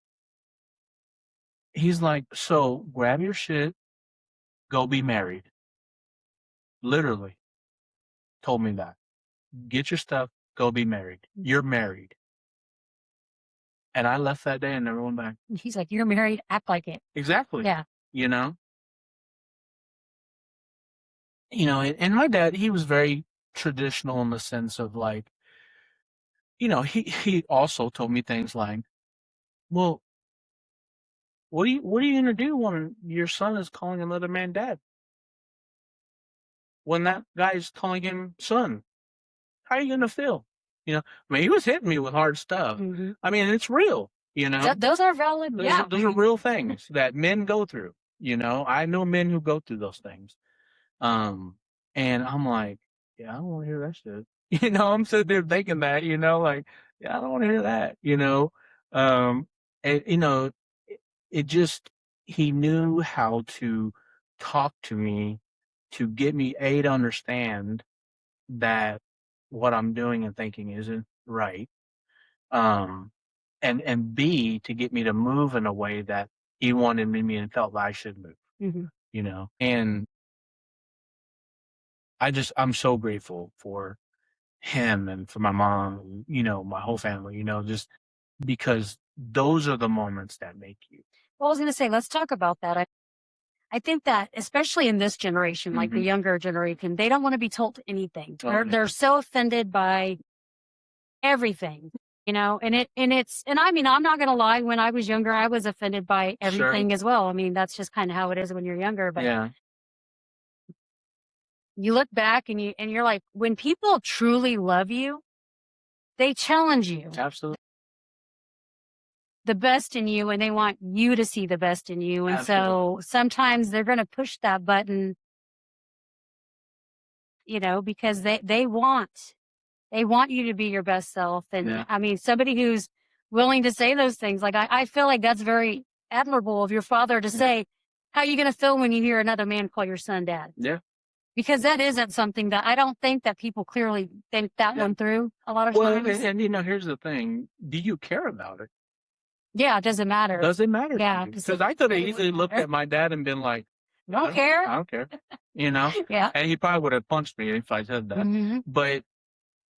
He's like, so grab your shit, go be married. Literally told me that. Get your stuff, go be married. You're married. And I left that day and never went back. He's like, you're married, act like it. Exactly. Yeah. And my dad, he was very traditional in the sense of like, he also told me things like, well, what are you gonna do when your son is calling another man dad? When that guy's calling him son, how are you gonna feel? He was hitting me with hard stuff. I mean, it's real. Those are valid. Those are real things that men go through. I know men who go through those things. And I'm like, yeah, I don't want to hear that shit. I'm sitting there thinking that, like, yeah, I don't want to hear that, and it just, he knew how to talk to me to get me to understand that what I'm doing and thinking isn't right. And B, to get me to move in a way that he wanted me and felt that I should move, and I'm so grateful for him and for my mom, my whole family, just because those are the moments that make you. Well, I was going to say, let's talk about that. I think that especially in this generation, like the younger generation, they don't want to be told anything. They're so offended by everything, and I mean, I'm not going to lie. When I was younger, I was offended by everything as well. I mean, that's just kind of how it is when you're younger, but yeah. You look back and you're like, when people truly love you, they challenge you. Absolutely. The best in you, and they want you to see the best in you. And so sometimes they're going to push that button, because they want you to be your best self. And I mean, somebody who's willing to say those things, like I feel like that's very admirable of your father to say, how are you going to feel when you hear another man call your son dad? Yeah. Because that isn't something that I don't think that people clearly think that one through a lot of times. And here's the thing. Do you care about it? Yeah, it doesn't matter. Does it matter? Yeah. Because I could have easily looked at my dad and been like, don't care. I don't care. Yeah. And he probably would have punched me if I said that. Mm-hmm. But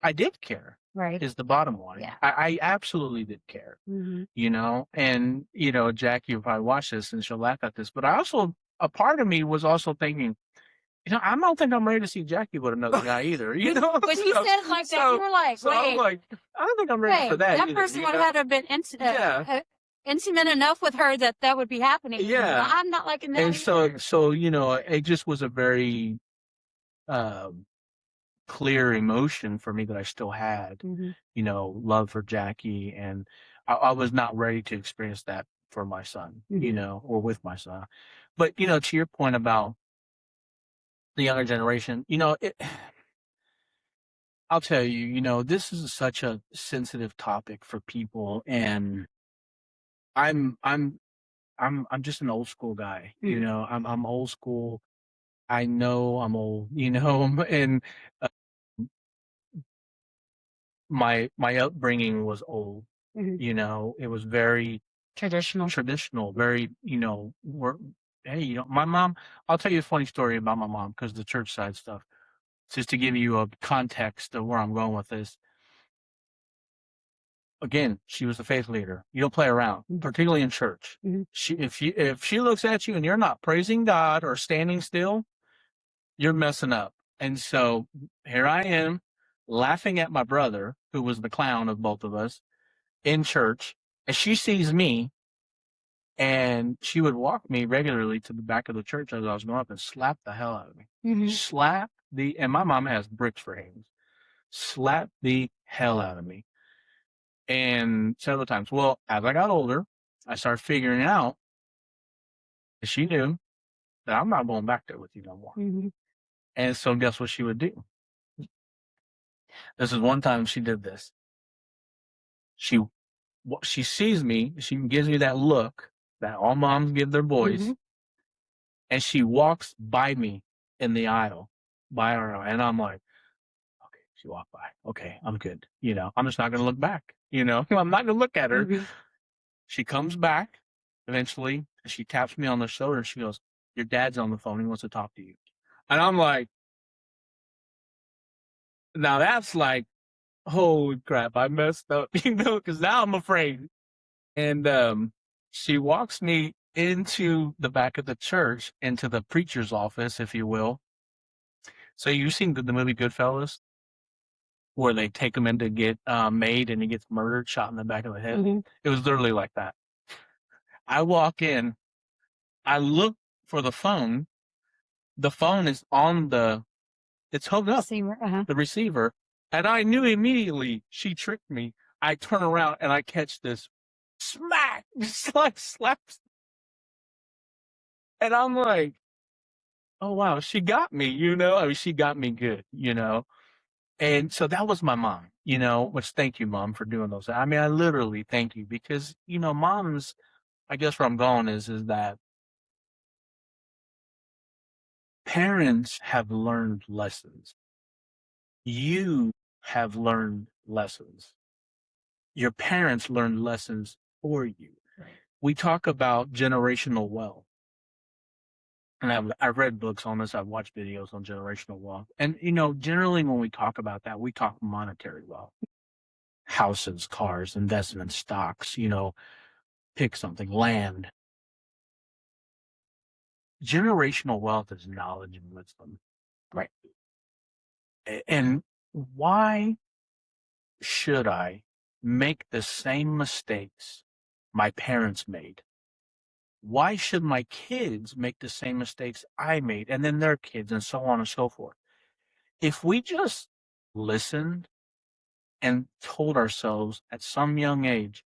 I did care. Right. Is the bottom line. Yeah. I absolutely did care. Mm-hmm. And, Jackie will probably watch this and she'll laugh at this. But a part of me was also thinking, I don't think I'm ready to see Jackie with another guy either. But you said it like that. You were like, so I'm like, I don't think I'm ready for that. That either, person would have been intimate enough with her that would be happening. Yeah. I'm not liking that. And so it just was a very clear emotion for me that I still had, love for Jackie. And I was not ready to experience that for my son, or with my son. But, to your point about the younger generation, I'll tell you, this is such a sensitive topic for people. And I'm just an old school guy, I'm old school. I know I'm old, and my upbringing was old. It was very traditional, very, my mom, I'll tell you a funny story about my mom because the church side stuff, just to give you a context of where I'm going with this. Again, she was a faith leader. You don't play around, particularly in church. If she looks at you and you're not praising God or standing still, you're messing up. And so here I am laughing at my brother, who was the clown of both of us, in church, and she sees me, and she would walk me regularly to the back of the church as I was going up and slap the hell out of me. And my mom has bricks for hands. Slap the hell out of me. And several times. Well, as I got older, I started figuring out that she knew that I'm not going back there with you no more. And so guess what she would do? This is one time she did this. She sees me, she gives me that look that all moms give their boys, and she walks by me in the aisle, by our aisle, and I'm like, okay, she walked by. Okay, I'm good. I'm just not going to look back. I'm not going to look at her. She comes back eventually, and she taps me on the shoulder, and she goes, your dad's on the phone. He wants to talk to you. And I'm like, now that's like, holy crap, I messed up, because now I'm afraid. And she walks me into the back of the church, into the preacher's office, if you will. So you've seen the movie Goodfellas, where they take him in to get made, and he gets murdered, shot in the back of the head. It was literally like that. I walk in, I look for the phone. The phone is it's hooked up, the receiver. And I knew immediately she tricked me. I turn around and I catch this smack, just like slaps. And I'm like, oh, wow, she got me, I mean, she got me good, And so that was my mom, which thank you, Mom, for doing those. I mean, I literally thank you because, moms, I guess where I'm going is that parents have learned lessons. You have learned lessons. Your parents learned lessons for you. Right. We talk about generational wealth. And I've read books on this. I've watched videos on generational wealth. And, generally when we talk about that, we talk monetary wealth. Houses, cars, investments, stocks, pick something, land. Generational wealth is knowledge and wisdom. Right. And why should I make the same mistakes my parents made? Why should my kids make the same mistakes I made, and then their kids, and so on and so forth? If we just listened and told ourselves at some young age,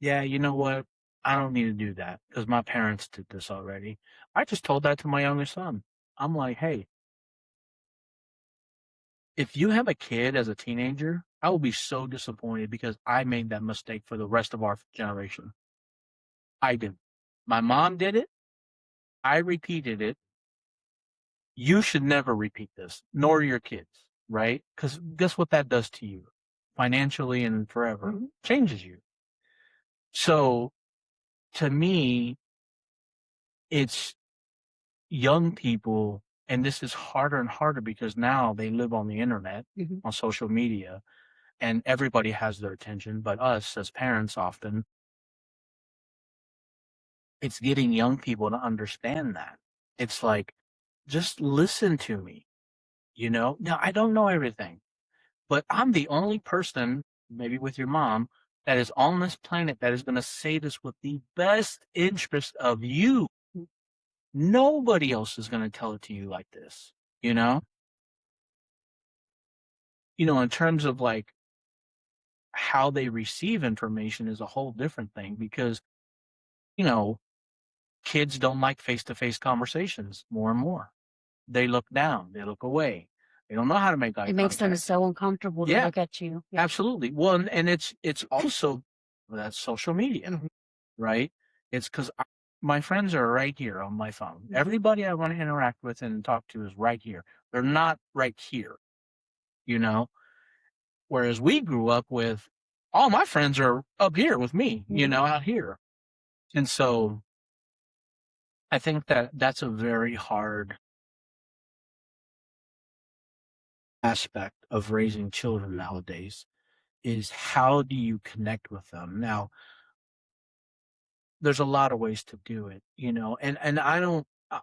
yeah, you know what? I don't need to do that because my parents did this already. I just told that to my younger son. I'm like, hey, if you have a kid as a teenager, I will be so disappointed because I made that mistake for the rest of our generation. I did. My mom did it. I repeated it. You should never repeat this, nor your kids, right? Because guess what that does to you financially and forever? Changes you. So to me, it's young people, and this is harder and harder because now they live on the internet, on social media, and everybody has their attention, but us as parents often, it's getting young people to understand that. It's like, just listen to me, Now, I don't know everything, but I'm the only person, maybe with your mom, that is on this planet that is going to say this with the best interest of you. Nobody else is going to tell it to you like this, you know? In terms of like how they receive information is a whole different thing because, you know, kids don't like face-to-face conversations more and more. They look down, they look away. They don't know how to make eye It makes them contact. so uncomfortable to Yeah, look at you. Yeah. absolutely. Well, and it's also that's social media, right? It's because my friends are right here on my phone. Everybody I want to interact with and talk to is right here. They're not right here, you know? Whereas we grew up with all my friends are up here with me, out here. And so I think that that's a very hard aspect of raising children nowadays is how do you connect with them? Now, there's a lot of ways to do it, and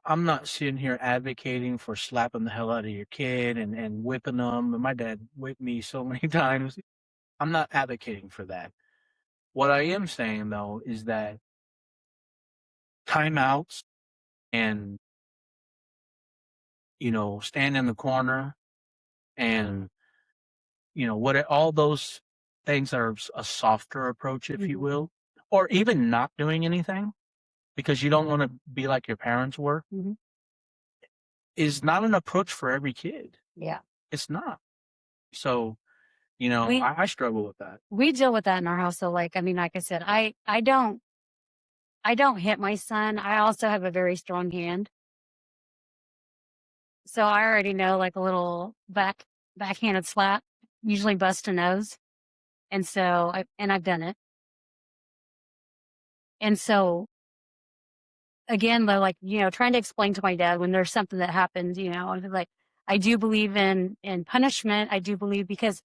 I'm not sitting here advocating for slapping the hell out of your kid and whipping them. And my dad whipped me so many times. I'm not advocating for that. What I am saying though is that timeouts and stand in the corner and what all those things are a softer approach, if you will, or even not doing anything because you don't want to be like your parents were, is not an approach for every kid. Yeah. It's not. So, I struggle with that. We deal with that in our house. So like I said, I don't hit my son. I also have a very strong hand. So I already know like a little backhanded slap usually busts a nose. And so I've done it. And so again, though, like, trying to explain to my dad when there's something that happens, like I do believe in punishment. I do believe because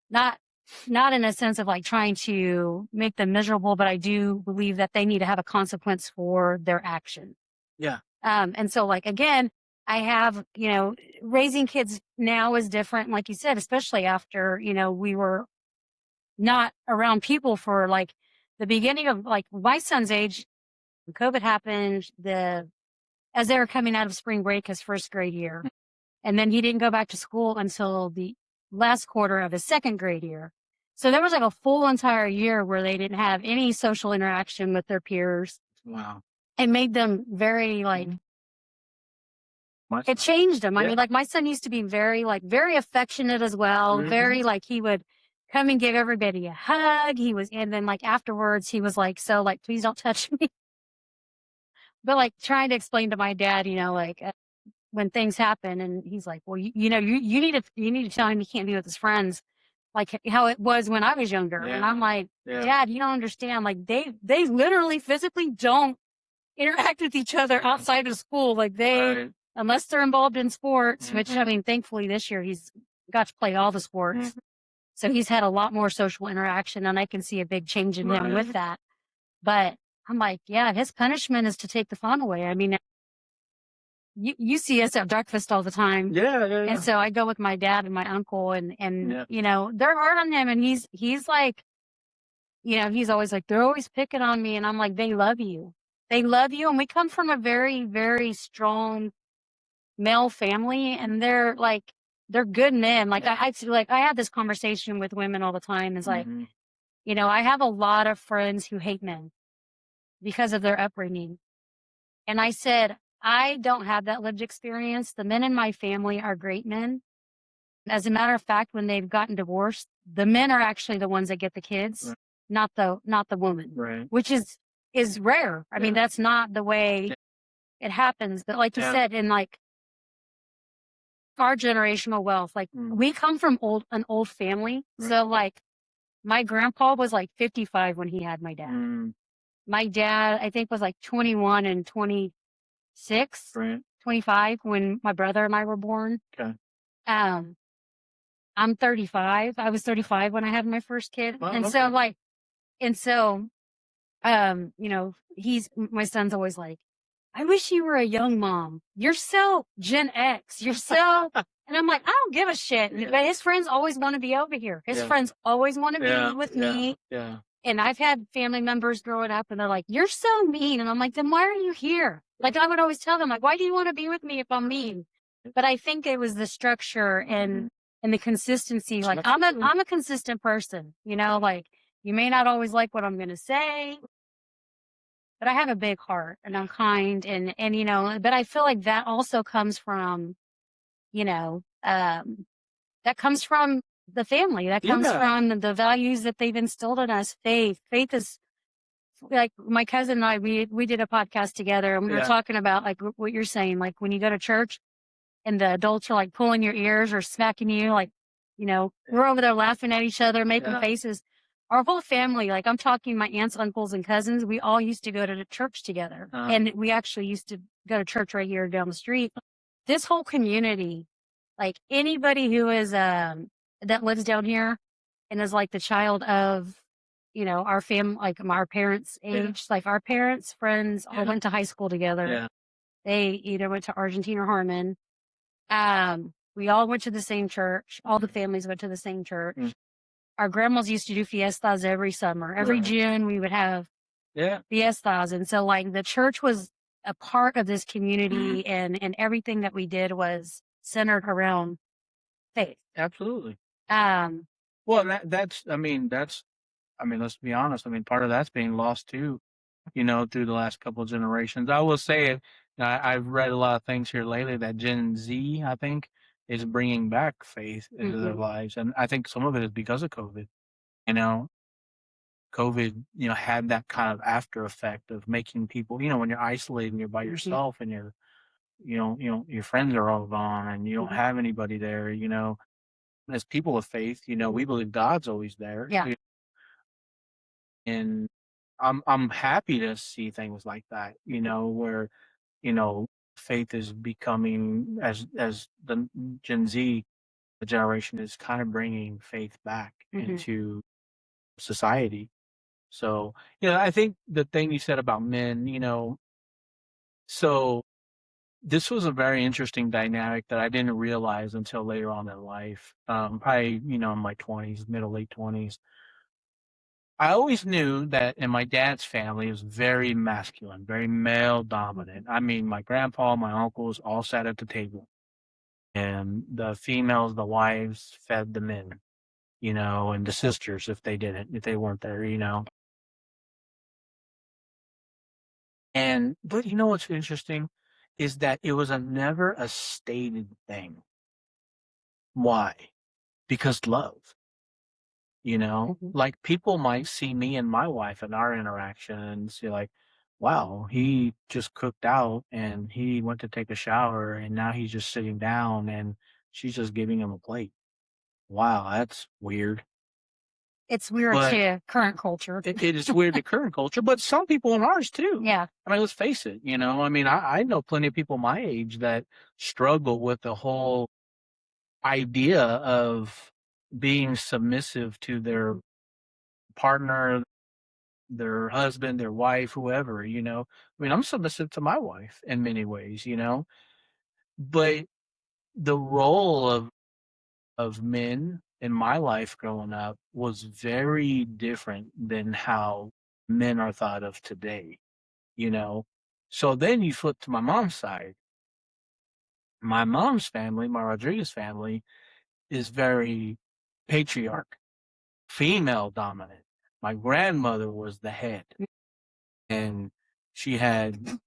not in a sense of like trying to make them miserable, but I do believe that they need to have a consequence for their action. Yeah. And so like, again, I have, raising kids now is different. Like you said, especially after, we were not around people for like the beginning of like my son's age, when COVID happened, as they were coming out of spring break, his first grade year. And then he didn't go back to school until the last quarter of his second grade year. So there was like a full entire year where they didn't have any social interaction with their peers. Wow. It made them very like, it changed them. I mean, like my son used to be very affectionate as well. Very like he would come and give everybody a hug. And then like afterwards he was like, so like, please don't touch me. But like trying to explain to my dad, like when things happen and he's like, well, you need to tell him he can't be with his friends. Like how it was when I was younger. And I'm like, Dad, you don't understand. Like they literally physically don't interact with each other outside of school. Like unless they're involved in sports, which I mean, thankfully this year he's got to play all the sports. So he's had a lot more social interaction and I can see a big change in him with that. But I'm like, yeah, his punishment is to take the phone away. I mean, you see us at breakfast all the time. Yeah. And so I go with my dad and my uncle and they're hard on him and he's like, he's always like, they're always picking on me. And I'm like, they love you. They love you. And we come from a very, very strong male family and they're good men. Like I have this conversation with women all the time. It's like, I have a lot of friends who hate men because of their upbringing. And I said, I don't have that lived experience. The men in my family are great men. As a matter of fact, when they've gotten divorced, the men are actually the ones that get the kids, not the woman. Right. Which is is rare. I mean, that's not the way it happens. But like you said, in like our generational wealth, like we come from an old family. Right. So like my grandpa was like 55 when he had my dad. My dad, I think, was like 21 and 26, right. 25 when my brother and I were born. Okay. I'm 35. I was 35 when I had my first kid. Well, and so like, and so, you know, my son's always like, I wish you were a young mom. You're so Gen X. You're so, and I'm like, I don't give a shit. Yeah. But his friends always want to be over here. His friends always want to be with me. Yeah. And I've had family members growing up and they're like, you're so mean. And I'm like, then why are you here? Like I would always tell them, like, why do you want to be with me if I'm mean? But I think it was the structure and the consistency. Like I'm a consistent person, you know, like you may not always like what I'm going to say, but I have a big heart and I'm kind and, you know, but I feel like that also comes from, you know, that comes from the family. That comes from the values that they've instilled in us. Faith is like my cousin and I, we did a podcast together and we were talking about like what you're saying, like when you go to church and the adults are like pulling your ears or smacking you, like, you know, we're over there laughing at each other, making faces. Our whole family, like I'm talking my aunts, uncles, and cousins, we all used to go to the church together. And we actually used to go to church right here down the street. This whole community, like anybody who is, that lives down here and is like the child of, you know, our like our parents' age, like our parents' friends all went to high school together. Yeah. They either went to Argentina or Harmon. We all went to the same church. All the families went to the same church. Our grandmas used to do fiestas every summer. Every June we would have fiestas. And so like the church was a part of this community and everything that we did was centered around faith. Absolutely. Well, that's, let's be honest. I mean, part of that's being lost too, you know, through the last couple of generations. I will say it. I've read a lot of things here lately that Gen Z, I think, is bringing back faith into their lives. And I think some of it is because of COVID. You know, COVID, you know, had that kind of after effect of making people, you know, when you're isolated and you're by yourself and you're, your friends are all gone and you don't have anybody there, you know. As people of faith, you know, we believe God's always there. Yeah. And I'm happy to see things like that, you know, where, you know, faith is becoming as the Gen Z the generation is kind of bringing faith back into society. So, you know, I think the thing you said about men, you know, so this was a very interesting dynamic that I didn't realize until later on in life. Probably, you know, in my 20s, middle, late 20s. I always knew that in my dad's family it was very masculine, very male dominant. I mean, my grandpa, my uncles all sat at the table, and the females, the wives, fed the men, you know, and the sisters if they weren't there, you know. But you know what's interesting is that it was never a stated thing. Why? Because love. You know, like people might see me and my wife and our interaction and see like, wow, he just cooked out and he went to take a shower and now he's just sitting down and she's just giving him a plate. Wow, that's weird. It's weird to current culture. It is weird to current culture, but some people in ours too. Yeah. I mean, let's face it, you know, I mean, I know plenty of people my age that struggle with the whole idea of being submissive to their partner, their husband, their wife, whoever, you know. I mean, I'm submissive to my wife in many ways, you know. But the role of men in my life growing up was very different than how men are thought of today, you know. So then you flip to my mom's side. My mom's family, my Rodriguez family, is very patriarch, female dominant. My grandmother was the head. And she had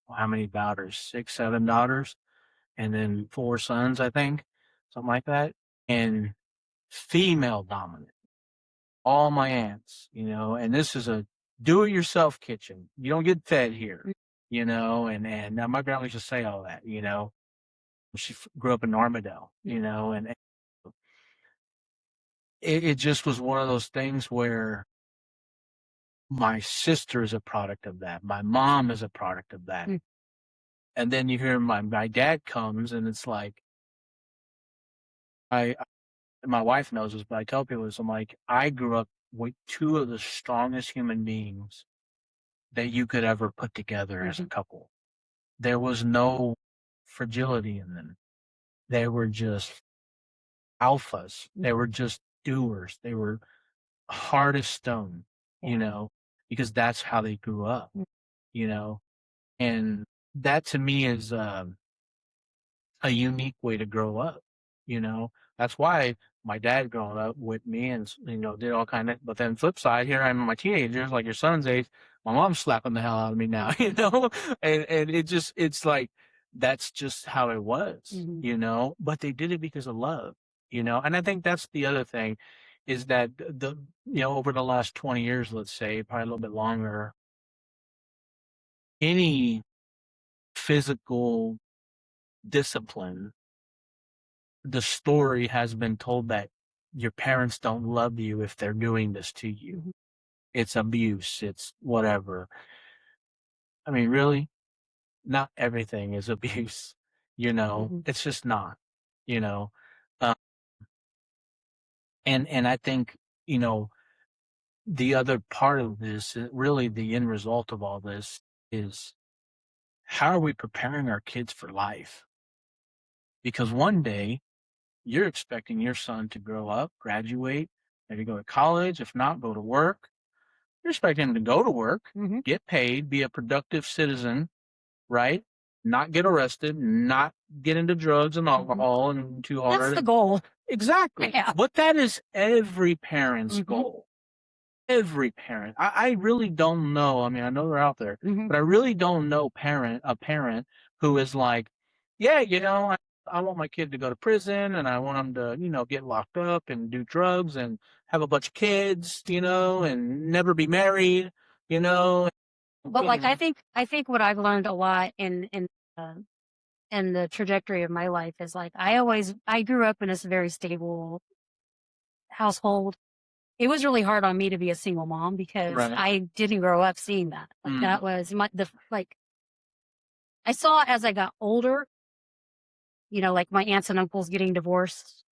how many daughters? 6, 7 daughters, and then 4 sons, I think, something like that. And female dominant. All my aunts, you know, and this is a do-it-yourself kitchen. You don't get fed here, you know. And my grandma used to say all that, you know. She grew up in Armadale, you know, and it just was one of those things where my sister is a product of that. My mom is a product of that. And then you hear my dad comes, and it's like, my wife knows this, but I tell people this. I'm like, I grew up with two of the strongest human beings that you could ever put together as a couple. There was no fragility in them. They were just alphas. They were just doers. They were hard as stone, you know, because that's how they grew up, you know. And that to me is a unique way to grow up, you know. That's why my dad growing up with me and, you know, did all kind of, but then flip side, here I'm in my teenagers, like your son's age, my mom's slapping the hell out of me now, you know. And it's like, that's just how it was, you know. But they did it because of love, you know. And I think that's the other thing, is that you know, over the last 20 years, let's say, probably a little bit longer, any physical discipline, the story has been told that your parents don't love you if they're doing this to you. It's abuse. It's whatever. I mean, really? Not everything is abuse, you know. It's just not, you know. Uh, and I think, you know, the other part of this, really the end result of all this, is how are we preparing our kids for life? Because one day you're expecting your son to grow up, graduate, maybe go to college, if not, go to work. You're expecting him to go to work, get paid, be a productive citizen, right? Not get arrested, not get into drugs and alcohol and too hard. That's the goal. Exactly. Yeah. But that is every parent's goal. Every parent. I really don't know. I mean, I know they're out there, but I really don't know a parent who is like, yeah, you know, I want my kid to go to prison, and I want him to, you know, get locked up and do drugs and have a bunch of kids, you know, and never be married, you know. But like, I think what I've learned a lot uh, in the trajectory of my life is like, I grew up in this very stable household. It was really hard on me to be a single mom because I didn't grow up seeing that. Like that was I saw as I got older, you know, like my aunts and uncles getting divorced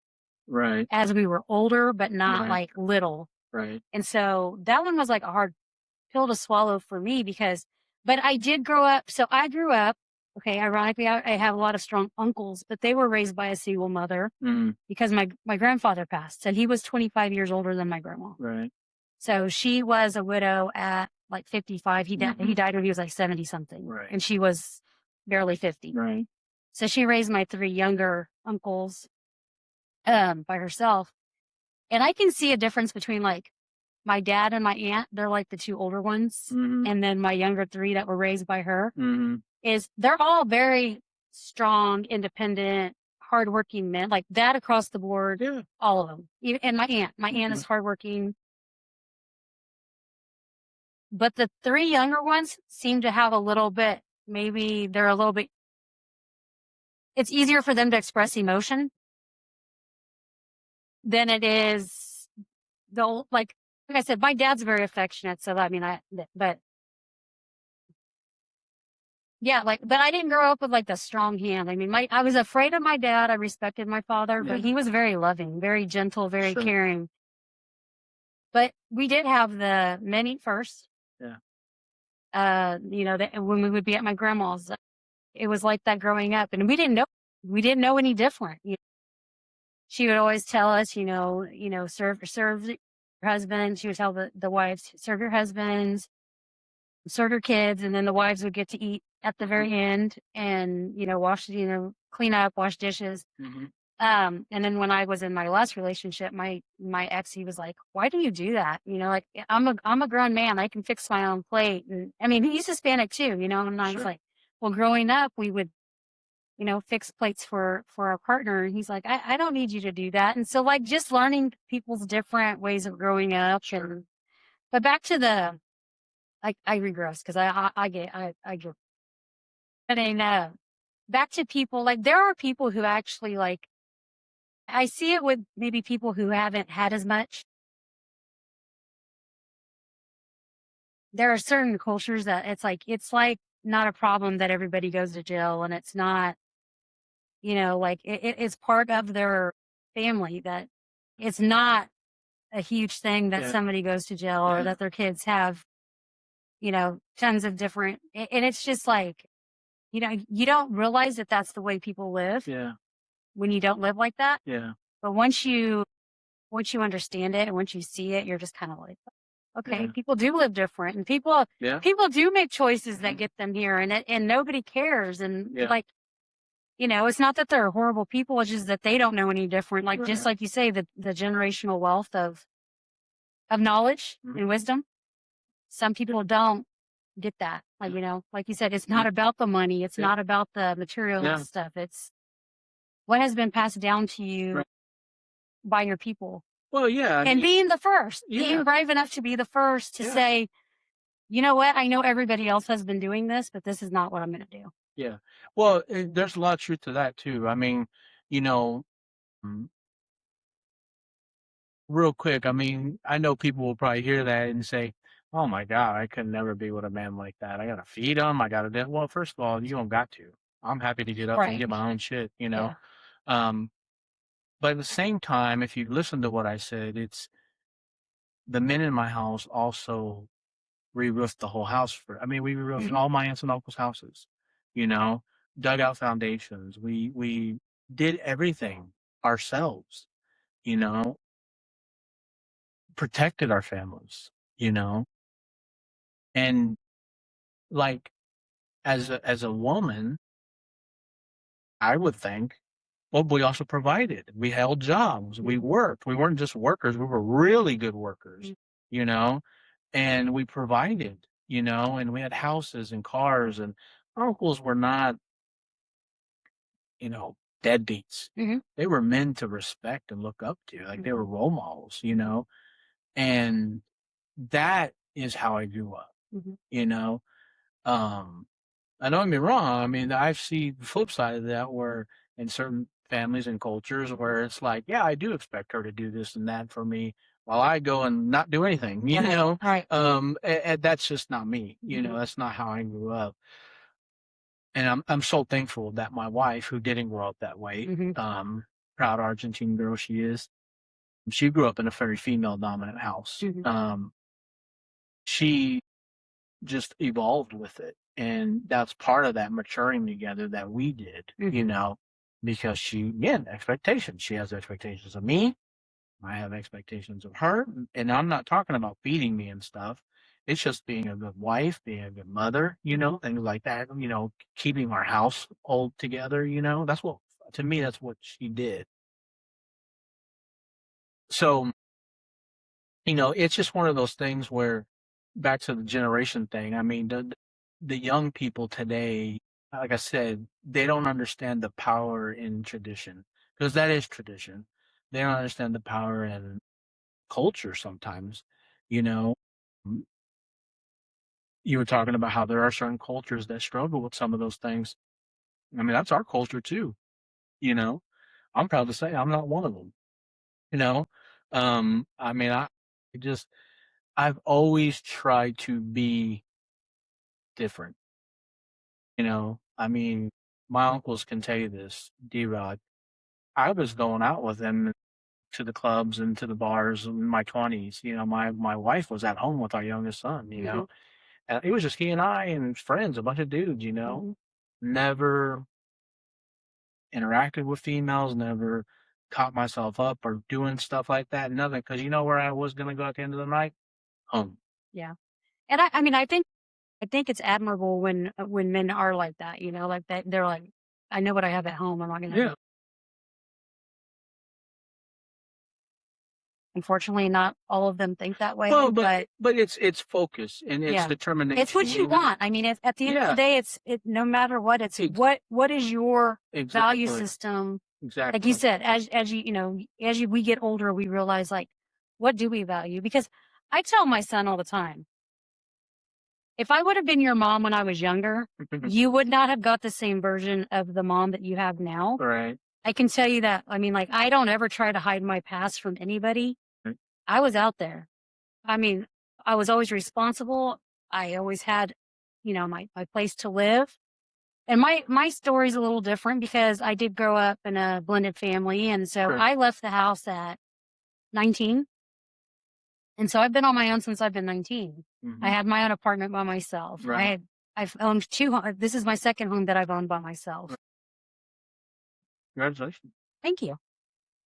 as we were older, but not like little. And so that one was like a hard pill to swallow for me but I did grow up. So I grew up, okay, ironically, I have a lot of strong uncles, but they were raised by a single mother because my grandfather passed, and he was 25 years older than my grandma. So she was a widow at like 55. He died when he was like 70 something. And she was barely 50. So she raised my three younger uncles by herself. And I can see a difference between like my dad and my aunt. They're like the two older ones. And then my younger three that were raised by her is they're all very strong, independent, hardworking men, like that across the board. All of them. And my aunt is hardworking. But the three younger ones seem to have a little bit, maybe they're a little bit, it's easier for them to express emotion than it is like I said, my dad's very affectionate. So I mean, but yeah, like, but I didn't grow up with like the strong hand. I mean, I was afraid of my dad. I respected my father, but he was very loving, very gentle, very caring. But we did have the men eat first. You know, when we would be at my grandma's, it was like that growing up, and we didn't know any different. You know, she would always tell us, you know, serve your husband. She would tell the wives, serve your husbands, serve your kids, and then the wives would get to eat at the very end, and you know, clean up, wash dishes. And then when I was in my last relationship, my ex, he was like, "Why do you do that? You know, like I'm a grown man. I can fix my own plate." And I mean, he's Hispanic too, you know. And I was like, "Well, growing up, we would, you know, fix plates for our partner." And he's like, I don't need you to do that." And so, like, just learning people's different ways of growing up. But back to I regress because I get. But then back to people, like there are people who actually like, I see it with maybe people who haven't had as much. There are certain cultures that it's like not a problem that everybody goes to jail, and it's not, like it's part of their family, that it's not a huge thing that Yeah. somebody goes to jail or that their kids have, tons of different, and it's just like, you don't realize that that's the way people live Yeah. when you don't live like that. Yeah. But once you understand it and once you see it, you're just kind of like, okay, Yeah. people do live different, and people Yeah. do make choices that get them here, and nobody cares. And Yeah. like, it's not that they're horrible people, it's just that they don't know any different. Like, just like you say, the generational wealth of knowledge and wisdom. Some people don't get that. Like, like you said, it's not about the money. It's not about the material stuff. It's what has been passed down to you by your people. Well, yeah. And being the first, Yeah. being brave enough to be the first to say, you know what? I know everybody else has been doing this, but this is not what I'm going to do. Yeah. Well, there's a lot of truth to that too. I mean, mm, real quick, I mean, I know people will probably hear that and say, "Oh my God, I could never be with a man like that. I gotta feed him. I gotta do." Well, first of all, you don't got to. I'm happy to get up and Right. get my own shit. Yeah. But at the same time, if you listen to what I said, it's the men in my house also re-roofed the whole house we re-roofed all my aunts and uncles' houses, you know, dug out foundations. We did everything ourselves, you know, protected our families, and like as a woman, I would think, well, we also provided. We held jobs. We worked. We weren't just workers. We were really good workers, you know, and we provided, and we had houses and cars, and our uncles were not, deadbeats. They were men to respect and look up to. Like they were role models, and that is how I grew up, you know. I don't get me wrong. I mean, I see the flip side of that where in certain families and cultures where it's like, yeah, I do expect her to do this and that for me while I go and not do anything, Right. And that's just not me, that's not how I grew up. And I'm so thankful that my wife, who didn't grow up that way, proud Argentine girl she is, she grew up in a very female dominant house. She just evolved with it. And that's part of that maturing together that we did, because again, expectations. She has expectations of me. I have expectations of her. And I'm not talking about feeding me and stuff. It's just being a good wife, being a good mother, things like that, keeping our house all together, to me, that's what she did. So, it's just one of those things where back to the generation thing. I mean, the young people today, like I said, they don't understand the power in tradition because that is tradition. They don't understand the power in culture sometimes. You know, Mm, you were talking about how there are certain cultures that struggle with some of those things. I mean, that's our culture too. You know, I'm proud to say I'm not one of them. You know, I mean, just I've always tried to be different. I mean, my uncles can tell you this, D-Rod. I was going out with them to the clubs and to the bars in my 20s. My wife was at home with our youngest son, and it was just he and I and friends, a bunch of dudes, never interacted with females, never caught myself up or doing stuff like that, nothing. Because you know where I was going to go at the end of the night? Home. Yeah. And I mean, I think it's admirable when men are like that, like that. They're like, I know what I have at home. I'm not going to. Yeah. Unfortunately, not all of them think that way. Well, but it's focus and it's determination. It's what you want. I mean, at the end of the day, no matter what, it's what is your value system. Exactly. Like you said, as we get older, we realize, like, what do we value? Because I tell my son all the time, if I would have been your mom when I was younger, you would not have got the same version of the mom that you have now. Right. I can tell you that. I mean, like, I don't ever try to hide my past from anybody. Right. I was out there. I mean, I was always responsible. I always had, my place to live. And my story's a little different because I did grow up in a blended family. And so Sure. I left the house at 19. And so I've been on my own since I've been 19. I had my own apartment by myself. Right. I've owned this is my second home that I've owned by myself. Congratulations. Thank you.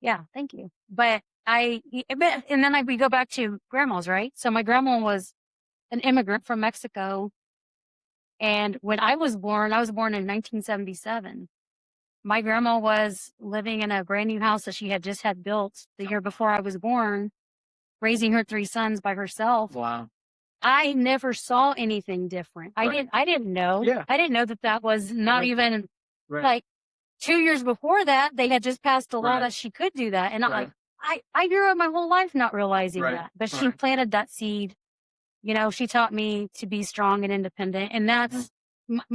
Yeah, thank you. But and then we go back to grandma's, right? So my grandma was an immigrant from Mexico. And when I was born in 1977. My grandma was living in a brand new house that she had just had built the year before I was born, raising her 3 sons by herself. Wow. I never saw anything different. Right. I didn't know. Yeah. I didn't know that was not Right. even Right. like 2 years before that, they had just passed a law Right. that she could do that. And Right. I grew up my whole life not realizing Right. that. But she Right. planted that seed. She taught me to be strong and independent. And that's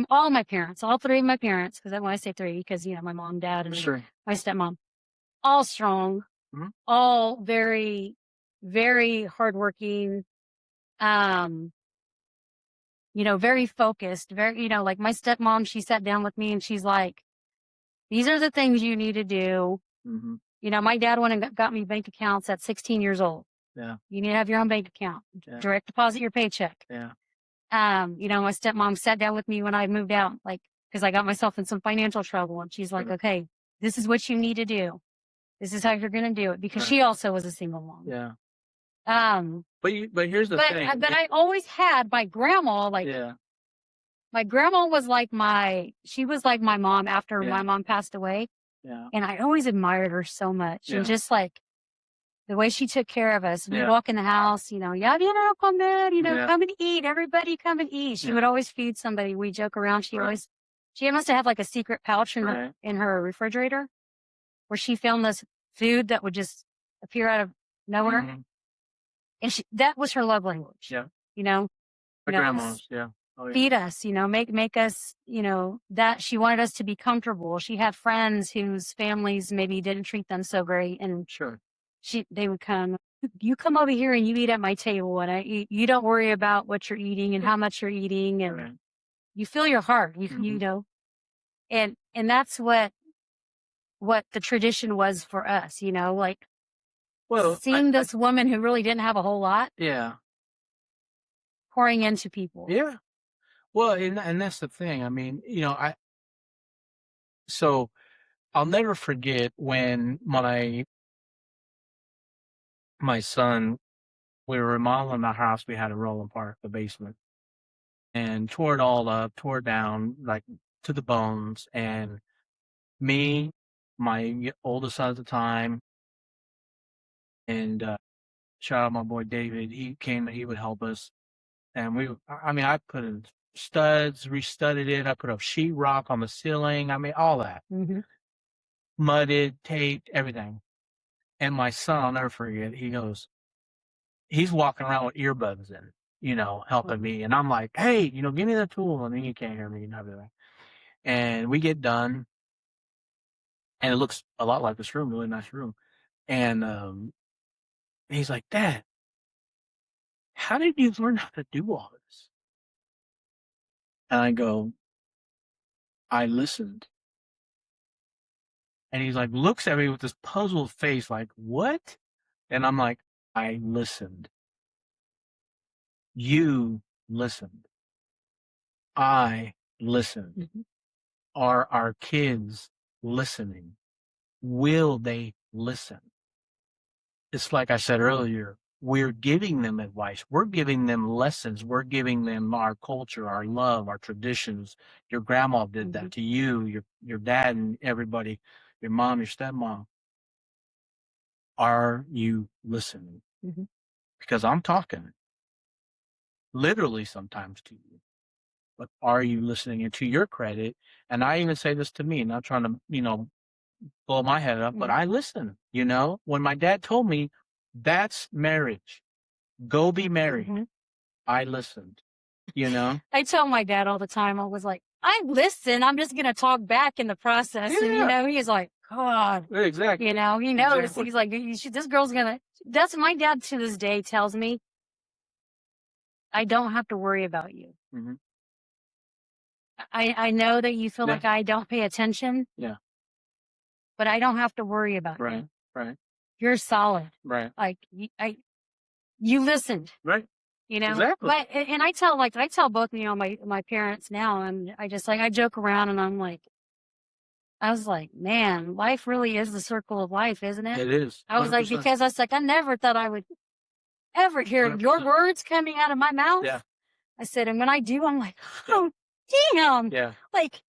all my parents, all 3 of my parents, because when I say 3, because, my mom, dad, and Sure. my stepmom, all strong, all very, very hardworking, very focused, very, like my stepmom, she sat down with me and she's like, these are the things you need to do. My dad went and got me bank accounts at 16 years old. Yeah. You need to have your own bank account, direct deposit your paycheck. Yeah. My stepmom sat down with me when I moved out, because I got myself in some financial trouble. And she's like, okay, this is what you need to do. This is how you're going to do it. Because she also was a single mom. Yeah. But here's the thing. But I always had my grandma, my grandma was she was like my mom after my mom passed away. Yeah. And I always admired her so much. Yeah. And just the way she took care of us. We'd Yeah. walk in the house, come and eat. Everybody come and eat. She would always feed somebody. We joke around. She must have had a secret pouch in her refrigerator where she found this food that would just appear out of nowhere. And that was her love language. Yeah. My grandma's, yeah. Oh, yeah. Feed us, make us, that she wanted us to be comfortable. She had friends whose families maybe didn't treat them so great. And sure. They would come, you come over here and you eat at my table and you don't worry about what you're eating and how much you're eating and you fill your heart, and that's what the tradition was for us, seeing this woman who really didn't have a whole lot. Yeah. Pouring into people. Yeah. Well, and that's the thing. I mean, so I'll never forget when my son, we were remodeling our house. We had a roll apart the basement and tore it all up, tore it down, to the bones. And me, my oldest son at the time, and shout out my boy David, he came and he would help us. And I put in studs, restudded it. I put up sheetrock on the ceiling. All that. Mudded, taped, everything. And my son, I'll never forget, he's walking around with earbuds in, helping me. And I'm like, hey, give me the tool. And then you can't hear me and everything. And we get done. And it looks a lot like this room, really nice room. And he's like, Dad, how did you learn how to do all this? And I go, I listened. And he's like, looks at me with this puzzled face, like, what? And I'm like, I listened. You listened. I listened. Are our kids listening? Will they listen? It's like I said earlier, we're giving them advice. We're giving them lessons. We're giving them our culture, our love, our traditions. Your grandma did that to you, your dad and everybody, your mom, your stepmom. Are you listening? Because I'm talking literally sometimes to you, but are you listening? And to your credit, and I even say this to me, not trying to, blow my head up, but I listen. When my dad told me that's marriage, go be married, I listened. you know? I tell my dad all the time, I was like, I listen, I'm just going to talk back in the process. And, he's like, God, Exactly. he knows. Exactly. He's like, this girl's going to, that's my dad to this day tells me, I don't have to worry about you. Mm-hmm. I know that you feel like I don't pay attention. Yeah. But I don't have to worry about you. Right. Right. You're solid. Right. Like you listened. Right. Exactly. But and I tell both my parents now, and I joke around, and I was like, man, life really is the circle of life, isn't it? It is. 100%. I was like, because I was like, I never thought I would ever hear 100%. your words coming out of my mouth. Yeah. I said, and when I do, I'm like, oh damn. Yeah. Like.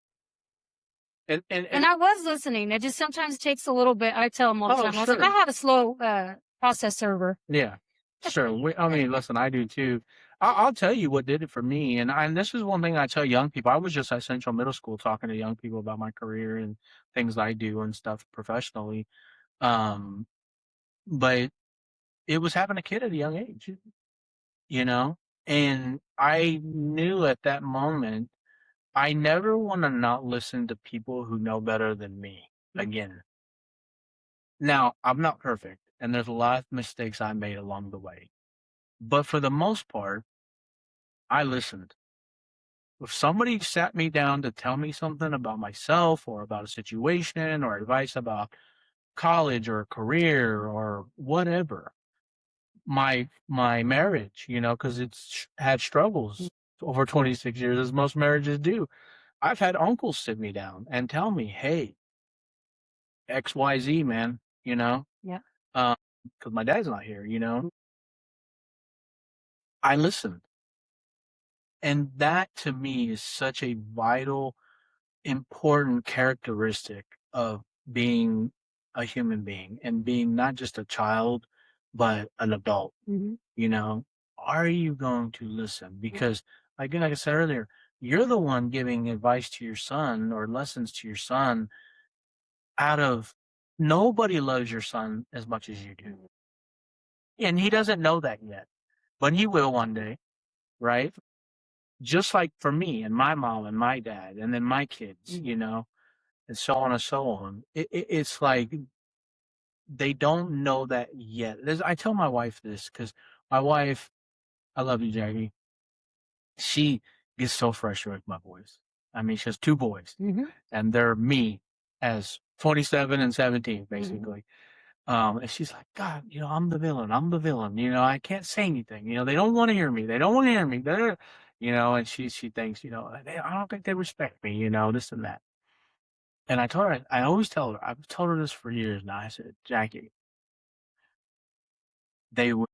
And I was listening. It just sometimes takes a little bit. I tell them all the time. I was like, I have a slow process server. Yeah, sure. Listen, I do too. I'll tell you what did it for me. And this is one thing I tell young people. I was just at Central Middle School talking to young people about my career and things I do and stuff professionally. But it was having a kid at a young age, and I knew at that moment, I never want to not listen to people who know better than me again. Now, I'm not perfect, and there's a lot of mistakes I made along the way. But for the most part, I listened. If somebody sat me down to tell me something about myself or about a situation or advice about college or a career or whatever, my marriage, because it's had struggles over 26 years, as most marriages do. I've had uncles sit me down and tell me, hey, XYZ, man, Yeah. Because my dad's not here, I listened. And that to me is such a vital, important characteristic of being a human being and being not just a child, but an adult. Are you going to listen? Because again, like I said earlier, you're the one giving advice to your son or lessons to your son out of nobody loves your son as much as you do. And he doesn't know that yet, but he will one day, right? Just like for me and my mom and my dad and then my kids, and so on and so on. It's like they don't know that yet. I tell my wife this because my wife, I love you, Jackie. She gets so frustrated with my boys. She has two boys, and they're me as 27 and 17, basically. And she's like, God, I'm the villain. I'm the villain. I can't say anything. They don't want to hear me. They don't want to hear me. And she thinks, I don't think they respect me, this and that. And I always tell her, I've told her this for years now. I said, Jackie, they will.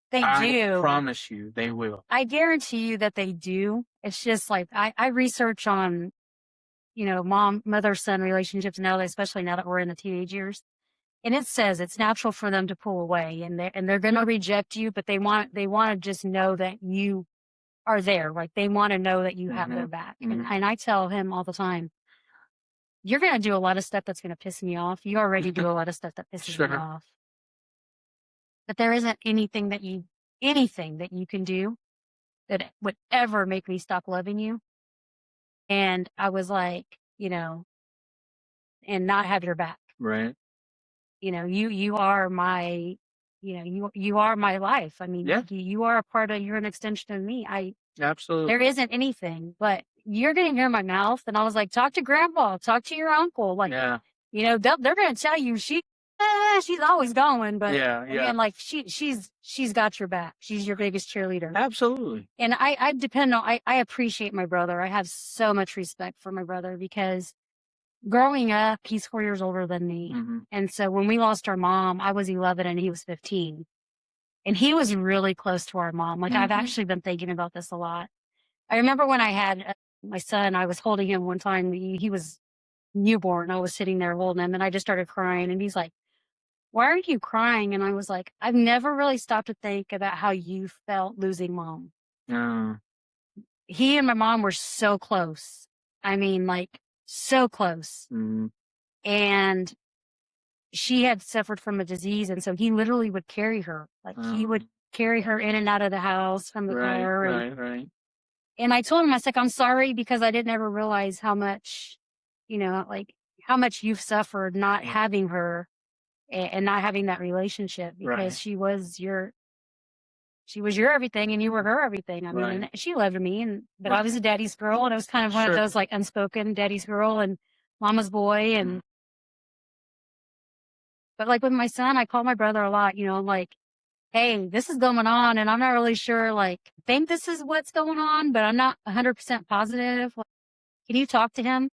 They do. I promise you, they will. I guarantee you that they do. It's just like I research on, mother-son relationships now, especially now that we're in the teenage years. And it says it's natural for them to pull away and they're going to reject you, but they want to just know that you are there. Like they want to know that you have their back. And I tell him all the time, you're going to do a lot of stuff that's going to piss me off. You already do a lot of stuff that pisses me off. But there isn't anything that you can do that would ever make me stop loving you. And I was like, and not have your back. Right. You are my, you are my life. You are a part of, you're an extension of me. Absolutely. There isn't anything, but you're going to hear my mouth. And I was like, talk to grandpa, talk to your uncle. Like, they're going to tell you she's always going, but again, like she's got your back. She's your biggest cheerleader. Absolutely. And I depend on, I appreciate my brother. I have so much respect for my brother because growing up, he's 4 years older than me. And so when we lost our mom, I was 11 and he was 15. And he was really close to our mom. Like I've actually been thinking about this a lot. I remember when I had my son, I was holding him one time. He was newborn. I was sitting there holding him and I just started crying. And he's like, why are you crying? And I was like, I've never really stopped to think about how you felt losing mom. He and my mom were so close. So close. And she had suffered from a disease. And so he literally would carry her. Like he would carry her in and out of the house from the car. Right. And I told him, I was like, I'm sorry because I didn't ever realize how much, like how much you've suffered not having her and not having that relationship because she was your everything and you were her everything. I mean, and she loved me, but I was a daddy's girl, and it was kind of one of those like unspoken daddy's girl and mama's boy. But like with my son, I call my brother a lot, I'm like, hey, this is going on, and I'm not really sure, like, think this is what's going on, but I'm not 100% positive. Like, can you talk to him?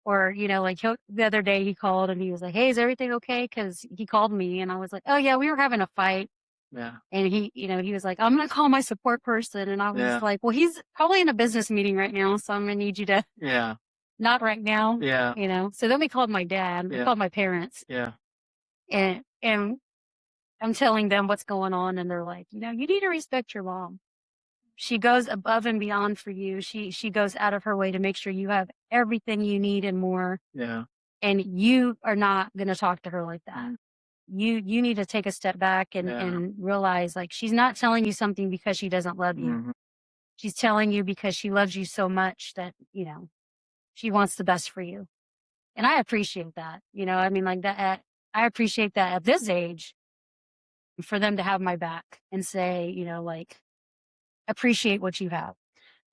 Or, like the other day he called and he was like, hey, is everything okay? Because he called me and I was like, oh, yeah, we were having a fight. Yeah. And he was like, I'm going to call my support person. And I was like, well, he's probably in a business meeting right now. So I'm going to need you to not right now. Yeah. So then we called my dad, we called my parents. Yeah. And I'm telling them what's going on. And they're like, you need to respect your mom. She goes above and beyond for you. She goes out of her way to make sure you have everything you need and more. Yeah. And you are not going to talk to her like that. You need to take a step back and realize, like, she's not telling you something because she doesn't love you. Mm-hmm. She's telling you because she loves you so much that, she wants the best for you. And I appreciate that. I mean, like that, I appreciate that at this age for them to have my back and say, like, appreciate what you have.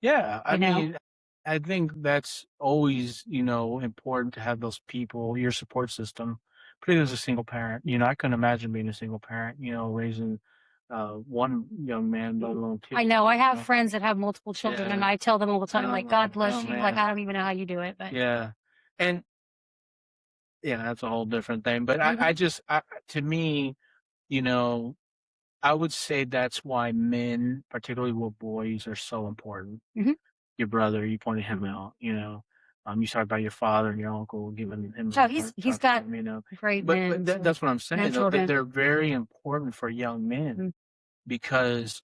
Yeah, I mean, I think that's always, important to have those people, your support system, particularly as a single parent. I couldn't imagine being a single parent, raising one young man, let alone two. I know. I have friends that have multiple children, and I tell them all the time, like, God bless you. man. Like, I don't even know how you do it, but Yeah. And that's a whole different thing. But to me, I would say that's why men, particularly with boys, are so important. Mhm. Your brother, you pointed him out, you talked about your father and your uncle giving him. Oh, he's got great men. But that's what I'm saying. Though, that they're very important for young men Mhm. because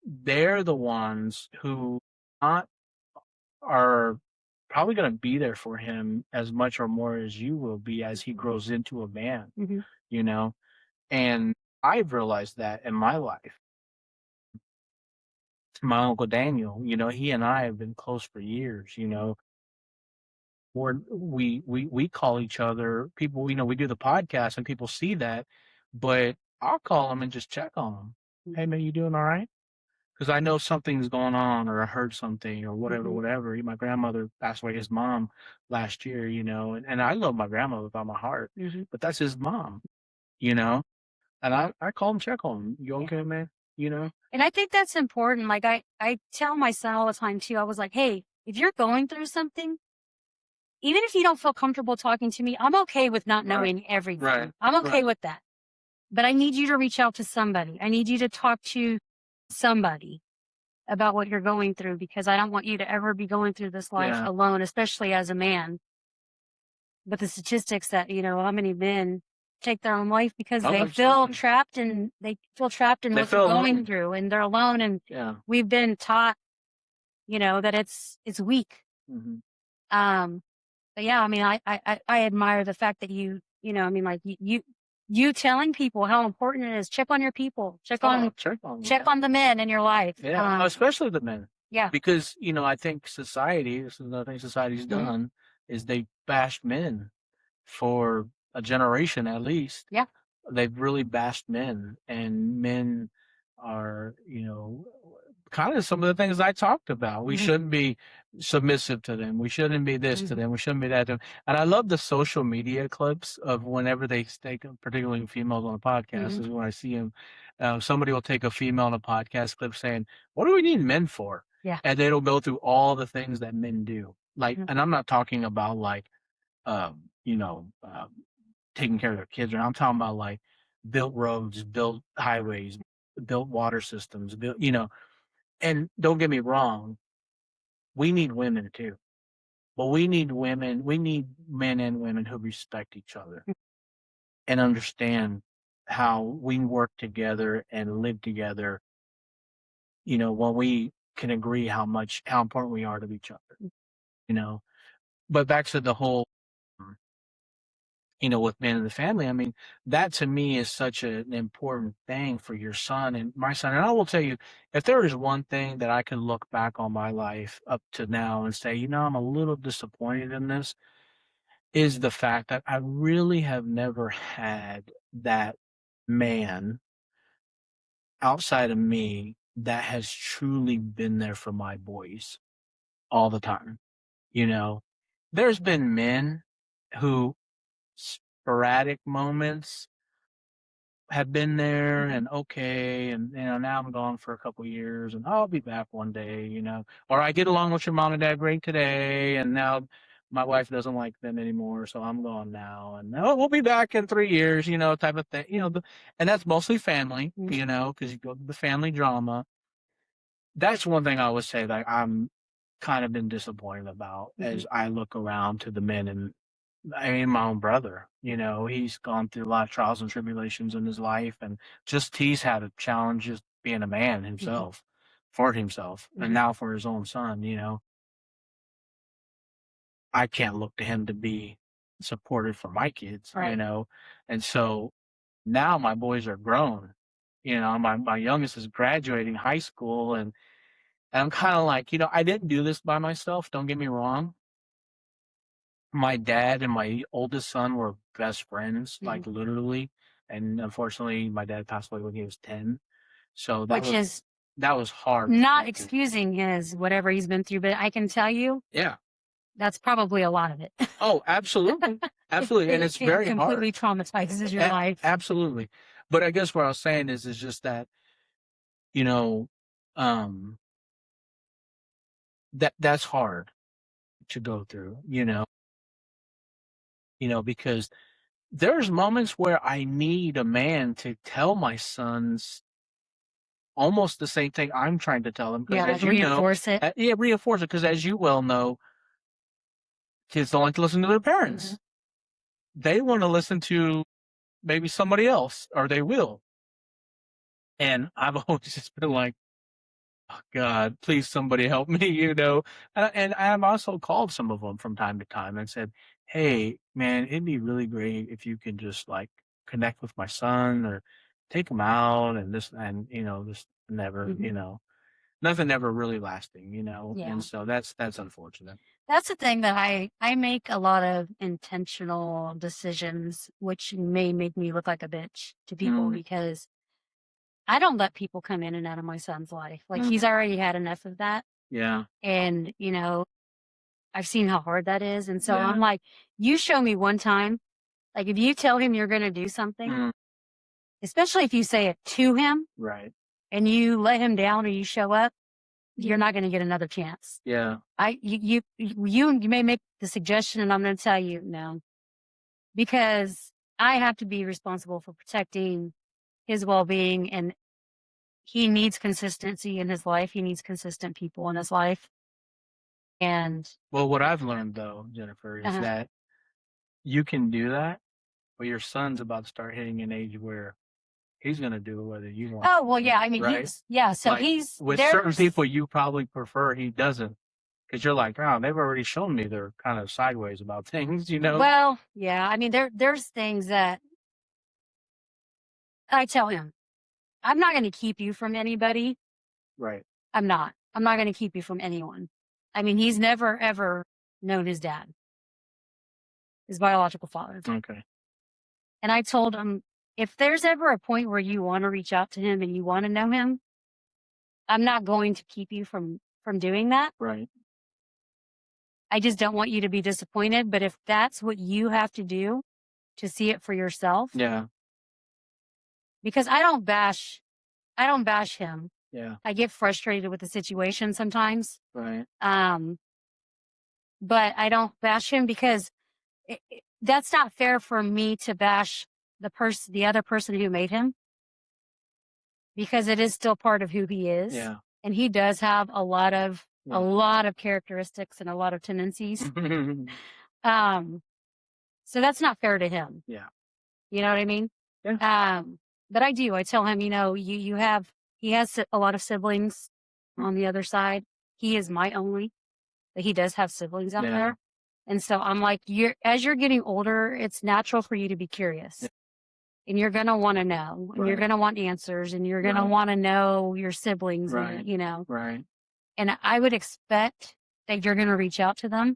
they're the ones who not are probably going to be there for him as much or more as you will be as he grows into a man, Mhm. And I've realized that in my life. My uncle Daniel, he and I have been close for years, we call each other people, we do the podcast and people see that, but I'll call them and just check on them. Hey man, you doing all right? Because I know something's going on, or I heard something, or whatever. My grandmother passed away, his mom last year, and I love my grandmother with all my heart, but that's his mom, and I call him, check on him. You okay, man? And I think that's important. Like I tell my son all the time too. I was like, hey, if you're going through something, even if you don't feel comfortable talking to me, I'm okay with not knowing everything. Right. I'm okay with that. But I need you to reach out to somebody. I need you to talk to somebody about what you're going through, because I don't want you to ever be going through this life alone, especially as a man. But the statistics that, how many men take their own life because they feel trapped in what they're going through, and they're alone. And we've been taught, that it's weak. Mm-hmm. But yeah, I mean, I admire the fact that I mean, like you telling people how important it is. Check on your people. Check on the men in your life. Yeah, especially the men. Yeah. Because, I think society, this is another thing society's done, is they bashed men for a generation at least. Yeah. They've really bashed men, and men are, kind of some of the things I talked about. We shouldn't be submissive to them. We shouldn't be this to them. We shouldn't be that to them. And I love the social media clips of whenever they take, particularly females on a podcast, is when I see them. Somebody will take a female on a podcast clip saying, what do we need men for? Yeah. And it'll go through all the things that men do. Like, and I'm not talking about like, taking care of their kids. I'm talking about like built roads, built highways, built water systems, and don't get me wrong, we need women too. But we need men and women who respect each other and understand how we work together and live together, when we can agree how important we are to each other, But back to the whole, with men in the family. I mean, that to me is such an important thing for your son and my son. And I will tell you, if there is one thing that I can look back on my life up to now and say, I'm a little disappointed in this, is the fact that I really have never had that man outside of me that has truly been there for my boys all the time. You know, there's been men who sporadic moments have been there and okay, and now I'm gone for a couple years and I'll be back one day, or I get along with your mom and dad great today, and now my wife doesn't like them anymore, so I'm gone now, and we'll be back in 3 years, type of thing, and that's mostly family, because you go to the family drama. That's one thing I would say that I'm kind of been disappointed about as I look around to the men and I mean, my own brother, he's gone through a lot of trials and tribulations in his life, and just he's had a challenge just being a man himself, for himself, and now for his own son. I can't look to him to be supportive for my kids, Right. and so now my boys are grown. My youngest is graduating high school, and I'm kind of like, I didn't do this by myself. Don't get me wrong. My dad and my oldest son were best friends, like literally. And unfortunately, my dad passed away when he was 10. So Which is that was hard. not excusing his whatever he's been through, but I can tell you, Yeah. that's probably a lot of it. Oh, absolutely. Absolutely. And it's very hard. Completely traumatizes your life. Absolutely. But I guess what I was saying is just that, that's hard to go through, because there's moments where I need a man to tell my sons almost the same thing I'm trying to tell them. Yeah, like reinforce it. Yeah, reinforce it. Because as you well know, kids don't like to listen to their parents. They want to listen to maybe somebody else, or they will. And I've always just been like, oh, God, please somebody help me, And I've also called some of them from time to time and said, hey, man, it'd be really great if you could just like connect with my son or take him out and this, and, just never, nothing ever really lasting, Yeah. And so that's unfortunate. That's the thing that I make a lot of intentional decisions, which may make me look like a bitch to people because I don't let people come in and out of my son's life. Like he's already had enough of that. Yeah. And, I've seen how hard that is. And so I'm like, you show me one time, like if you tell him you're going to do something, especially if you say it to him, right, and you let him down or you show up, you're not going to get another chance. Yeah. You may make the suggestion and I'm going to tell you no, because I have to be responsible for protecting his well-being, and he needs consistency in his life. He needs consistent people in his life. And well, what I've learned though, Jennifer, is that you can do that, but your son's about to start hitting an age where he's going to do it whether you want. Oh, well, yeah. I mean, right? So like, he's with certain people you probably prefer he doesn't, because you're like, oh, they've already shown me they're kind of sideways about things, Well, yeah. I mean, there's things that I tell him, I'm not going to keep you from anybody. Right. I'm not going to keep you from anyone. I mean, he's never, ever known his dad, his biological father. Okay. And I told him, if there's ever a point where you want to reach out to him and you want to know him, I'm not going to keep you from doing that. Right. I just don't want you to be disappointed. But if that's what you have to do to see it for yourself. Yeah. Because I don't bash him. Yeah. I get frustrated with the situation sometimes. Right. But I don't bash him because that's not fair for me to bash the other person who made him, because it is still part of who he is. Yeah. And he does have a lot of characteristics and a lot of tendencies. So that's not fair to him. Yeah. You know what I mean? Yeah. But I tell him, he has a lot of siblings on the other side. He is my only, but he does have siblings out there. And so I'm like, as you're getting older, it's natural for you to be curious. And you're going to want to know, and you're going to want answers, and you're going to want to know your siblings, and, you know. Right. And I would expect that you're going to reach out to them.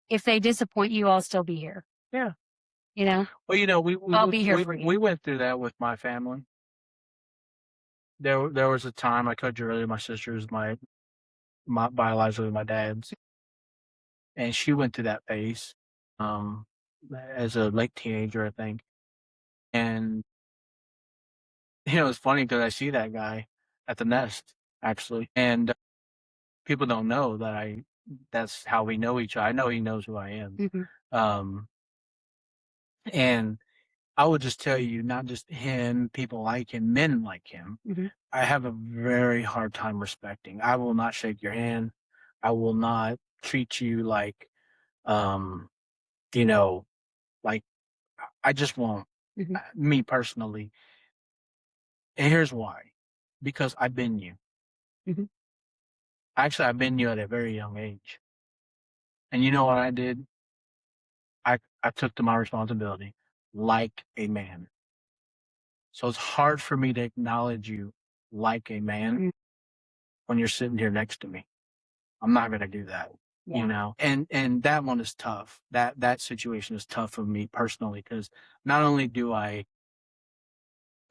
If they disappoint you, I'll still be here. Yeah. You know? Well, you know, I'll be here for you. we went through that with my family. There was a time, I told you earlier, my sister is my biologically my dad's, and she went through that phase as a late teenager, I think. And you know, it's funny because I see that guy at the nest actually, and people don't know that that's how we know each other. I know he knows who I am. Mm-hmm. And I would just tell you, not just him, people like him, men like him, Mm-hmm. I have a very hard time respecting. I will not shake your hand. I will not treat you like, you know, like I just won't. Mm-hmm. Me personally. And here's why. Because I've been you. Mm-hmm. Actually, I've been you at a very young age. And you know what I did? I took to my responsibility like a man. So it's hard for me to acknowledge you like a man Mm-hmm. when you're sitting here next to me. I'm not going to do that, Yeah. you know? And that one is tough. That situation is tough for me personally, because not only do I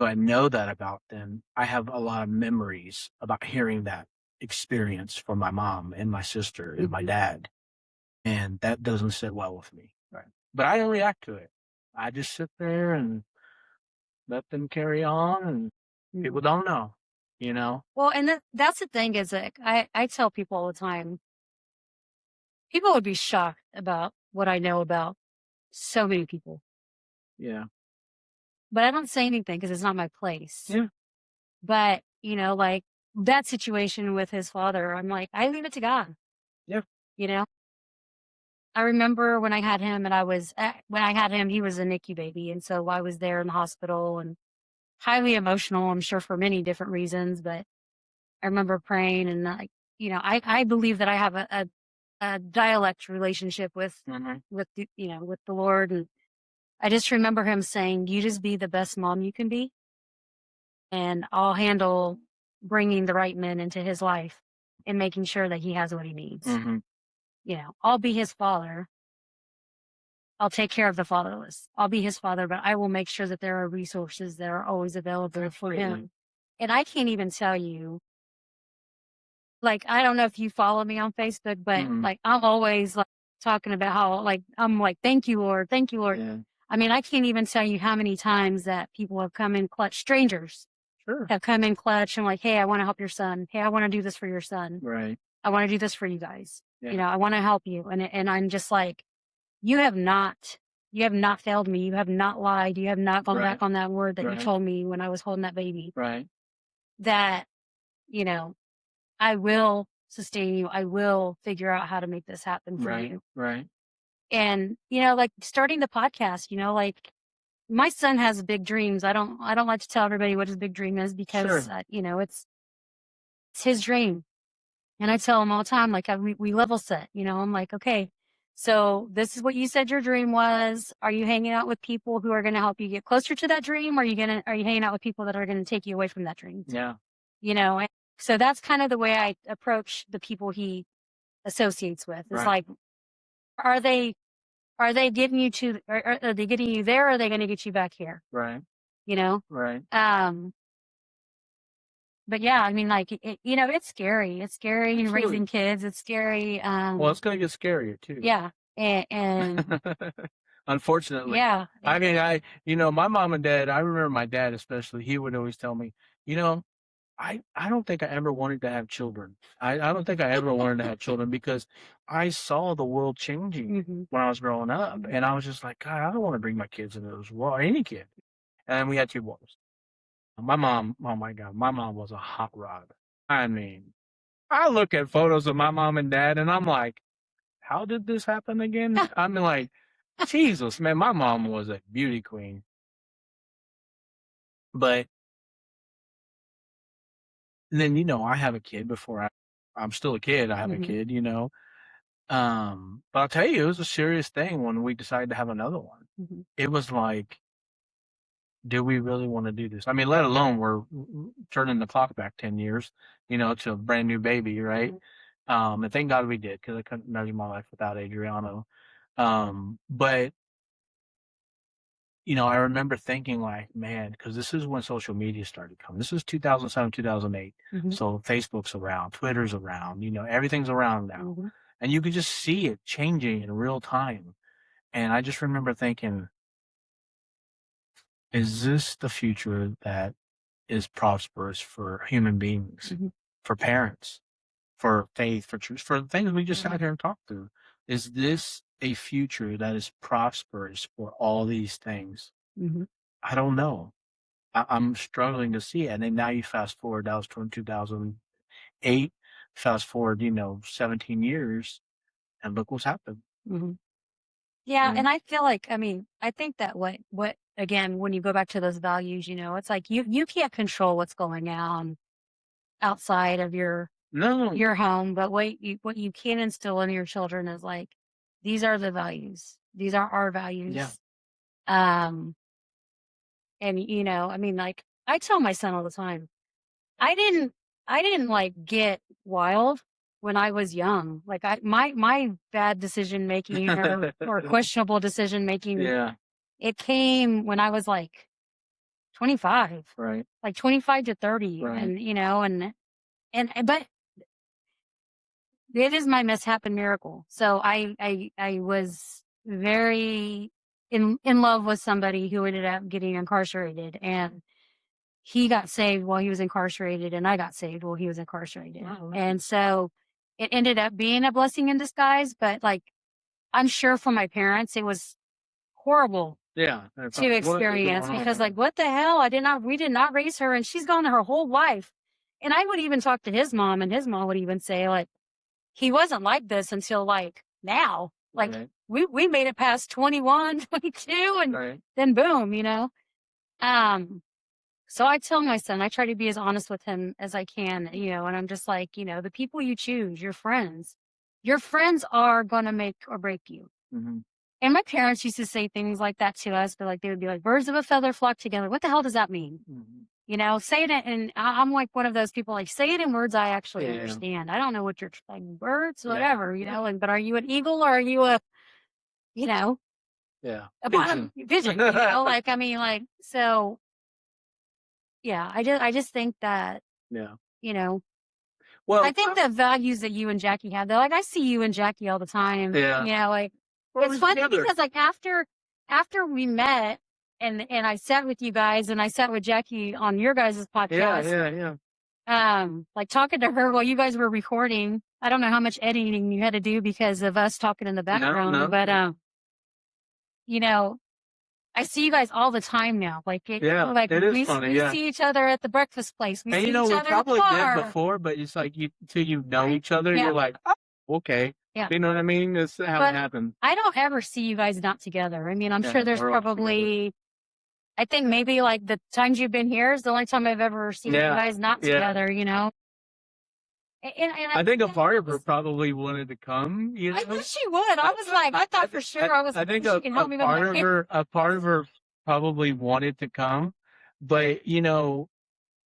know that about them, I have a lot of memories about hearing that experience from my mom and my sister and my Mm-hmm. dad. And that doesn't sit well with me. Right. But I don't react to it. I just sit there and let them carry on, and people don't know, you know? Well, and that's the thing is like, I tell people all the time, people would be shocked about what I know about so many people. Yeah. But I don't say anything because it's not my place. Yeah. But, you know, like that situation with his father, I'm like, I leave it to God. Yeah. You know? I remember when I had him, and when I had him, he was a NICU baby. And so I was there in the hospital and highly emotional, I'm sure for many different reasons. But I remember praying, and like, you know, I believe that I have a dialect relationship with, with the, you know, with the Lord. And I just remember him saying, you just be the best mom you can be, and I'll handle bringing the right men into his life and making sure that he has what he needs. Mm-hmm. You know, I'll be his father. I'll take care of the fatherless. I'll be his father, but I will make sure that there are resources that are always available for him. And I can't even tell you, like, I don't know if you follow me on Facebook, but like, I'm always like talking about how, like, I'm like, thank you, Lord. Thank you, Lord. Yeah. I mean, I can't even tell you how many times that people have come in clutch, strangers have come in clutch and like, hey, I want to help your son. Hey, I want to do this for your son. Right. I want to do this for you guys. Yeah. You know, I want to help you. And I'm just like, you have not failed me. You have not lied. You have not gone back on that word that you told me when I was holding that baby. Right. That, you know, I will sustain you. I will figure out how to make this happen for you. Right. And, you know, like starting the podcast, you know, like my son has big dreams. I don't like to tell everybody what his big dream is because, you know, it's his dream. And I tell him all the time, like we level set, you know, I'm like, okay, so this is what you said your dream was. Are you hanging out with people who are going to help you get closer to that dream? Or are you hanging out with people that are going to take you away from that dream? Yeah. You know, and so that's kind of the way I approach the people he associates with. It's like, are they getting you to, are they getting you there? Or are they going to get you back here? Right. You know? Right. But yeah, I mean, like, you know, it's scary. It's scary raising kids. It's scary. Well, it's going to get scarier too. Yeah. And unfortunately. yeah. I mean, you know, my mom and dad, I remember my dad especially, he would always tell me, you know, I don't think I ever wanted to have children. I don't think I ever wanted to have children because I saw the world changing when I was growing up. And I was just like, God, I don't want to bring my kids into this world, any kid. And we had 2 boys. My mom, oh my God, my mom was a hot rod. I mean, I look at photos of my mom and dad and I'm like, how did this happen again? I'm like, Jesus, man, my mom was a beauty queen. But then, you know, I have a kid before I'm still a kid. I have a kid, you know, But I'll tell you, it was a serious thing when we decided to have another one. Mm-hmm. It was like, do we really want to do this? I mean, let alone we're turning the clock back 10 years, to a brand new baby, right? And thank God we did, because I couldn't imagine my life without Adriano. But I remember thinking like, man, because this is when social media started coming. This is 2007, 2008. Mm-hmm. So Facebook's around, Twitter's around, everything's around now. Mm-hmm. And you could just see it changing in real time. And I just remember thinking, is this the future that is prosperous for human beings, Mm-hmm. for parents, for faith, for truth, for the things we just sat here and talked through? Is this a future that is prosperous for all these things? Mm-hmm. I don't know. I'm struggling to see it. And then now you fast forward, that was from 2008, fast forward, 17 years, and look what's happened. Mm-hmm. Yeah, and I feel like, I mean, I think that what again, when you go back to those values, it's like you can't control what's going on outside of your No. home, but what you can instill in your children is like, these are the values. These are our values. Yeah. And I mean, like I tell my son all the time, I didn't like get wild when I was young. Like my bad decision making or questionable decision making, Yeah. it came when I was like 25, Right. like 25 to 30. Right. And but it is my mishap and miracle. So I was very in love with somebody who ended up getting incarcerated, and he got saved while he was incarcerated, and I got saved while he was incarcerated. Wow. And so it ended up being a blessing in disguise, but like I'm sure for my parents it was horrible Yeah. to experience, because like, what the hell? We did not raise her, and she's gone her whole life. And I would even talk to his mom, and his mom would even say like, he wasn't like this until like now. Like Right. we made it past 21, 22, and Right. then boom, So I tell my son, I try to be as honest with him as I can, and I'm just like, the people you choose, your friends are going to make or break you. Mm-hmm. And my parents used to say things like that to us, but like, they would be like, birds of a feather flock together. What the hell does that mean? Mm-hmm. Say it, and I'm like one of those people, like, say it in words I actually Yeah. understand. I don't know what you're like, birds, Yeah. whatever, like, but are you an eagle or are you a, Yeah. a bottom pigeon, like, I mean, like, so yeah, I just think that, Yeah. well, I think the values that you and Jackie have, though, like I see you and Jackie all the time. Yeah. Like Well, it's funny together. because like after we met and I sat with you guys and I sat with Jackie on your guys' podcast. Yeah. Like talking to her while you guys were recording. I don't know how much editing you had to do because of us talking in the background, No. but I see you guys all the time now. Like it is funny. We see each other at the breakfast place. We see each other we probably at the bar. did before, but it's like till you know each other, you're like, oh, okay. Yeah. You know what I mean? That's how it happened. I don't ever see you guys not together. I mean, I'm sure there's probably, I think maybe like the times you've been here is the only time I've ever seen you guys not together, And I think a part of her probably wanted to come. I thought she would. I was like, I thought for sure. I think a part of her probably wanted to come, but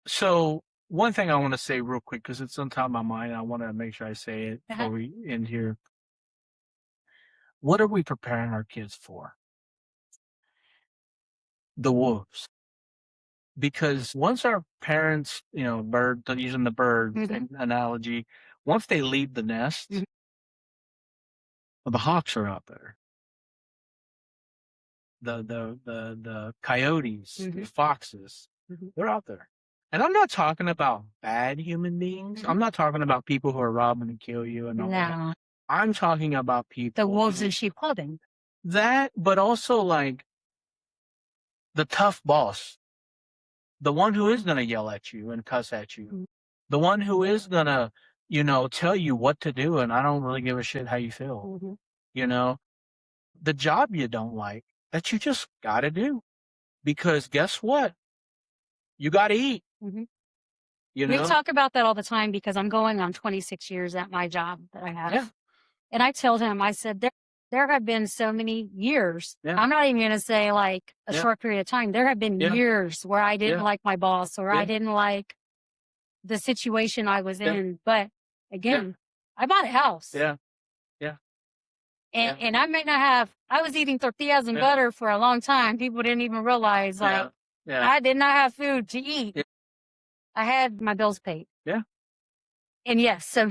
so one thing I want to say real quick, because it's on top of my mind, I want to make sure I say it before we end here. What are we preparing our kids for? The wolves. Because once our parents, using the bird analogy, once they leave the nest, the hawks are out there. The coyotes, the foxes, they're out there. And I'm not talking about bad human beings. I'm not talking about people who are robbing and kill you and all that. I'm talking about people. The wolves in sheep clothing. That, but also like the tough boss. The one who is going to yell at you and cuss at you. The one who is going to, tell you what to do, and I don't really give a shit how you feel. The job you don't like that you just got to do. Because guess what? You got to eat. We talk about that all the time because I'm going on 26 years at my job that I have. Yeah. And I told him, I said, there have been so many years. Yeah. I'm not even going to say like a Yeah. short period of time. There have been Yeah. years where I didn't Yeah. like my boss or Yeah. I didn't like the situation I was Yeah. in. But again, I bought a house. Yeah. Yeah. And I may not have, I was eating tortillas and butter for a long time. People didn't even realize, like, I did not have food to eat. Yeah. I had my bills paid. Yeah. And yes, so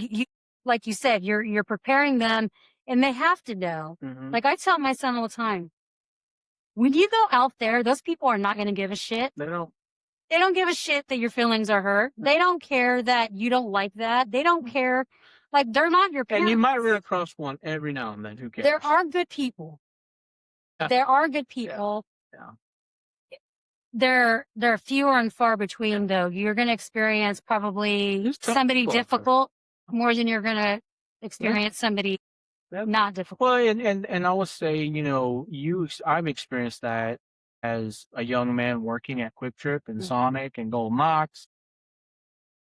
like you said, you're preparing them and they have to know. Mhm. Like I tell my son all the time, when you go out there, those people are not going to give a shit. They don't. They don't give a shit that your feelings are hurt. They don't care that you don't like that. They don't care. Like they're not your parents. And you might run across one every now and then. Who cares? There are good people. Yeah. There are good people. Yeah. They're fewer and far between though. You're going to experience probably Just tough somebody people out there. difficult more than you're going to experience somebody not difficult. Well, and I would say, you know, I've experienced that as a young man working at Quick Trip and Sonic and Golden Knox.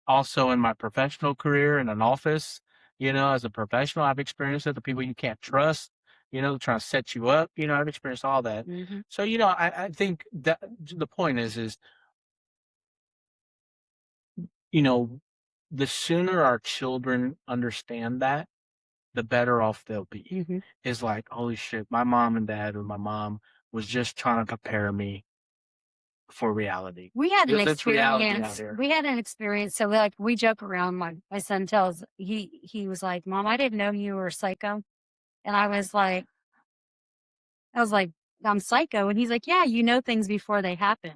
Also in my professional career in an office, you know, as a professional, I've experienced it. The people you can't trust, you know, trying to set you up, you know, I've experienced all that. Mm-hmm. So, you know, I think that the point is, you know, the sooner our children understand that, the better off they'll be. Mm-hmm. Is like, holy shit, my mom and dad or my mom was just trying to prepare me for reality. We had an Because it's reality out experience. here. We had an experience. So like we joke around. My son tells he was like, "Mom, I didn't know you were psycho," and I was like, "I'm psycho," and he's like, "Yeah, you know things before they happen,"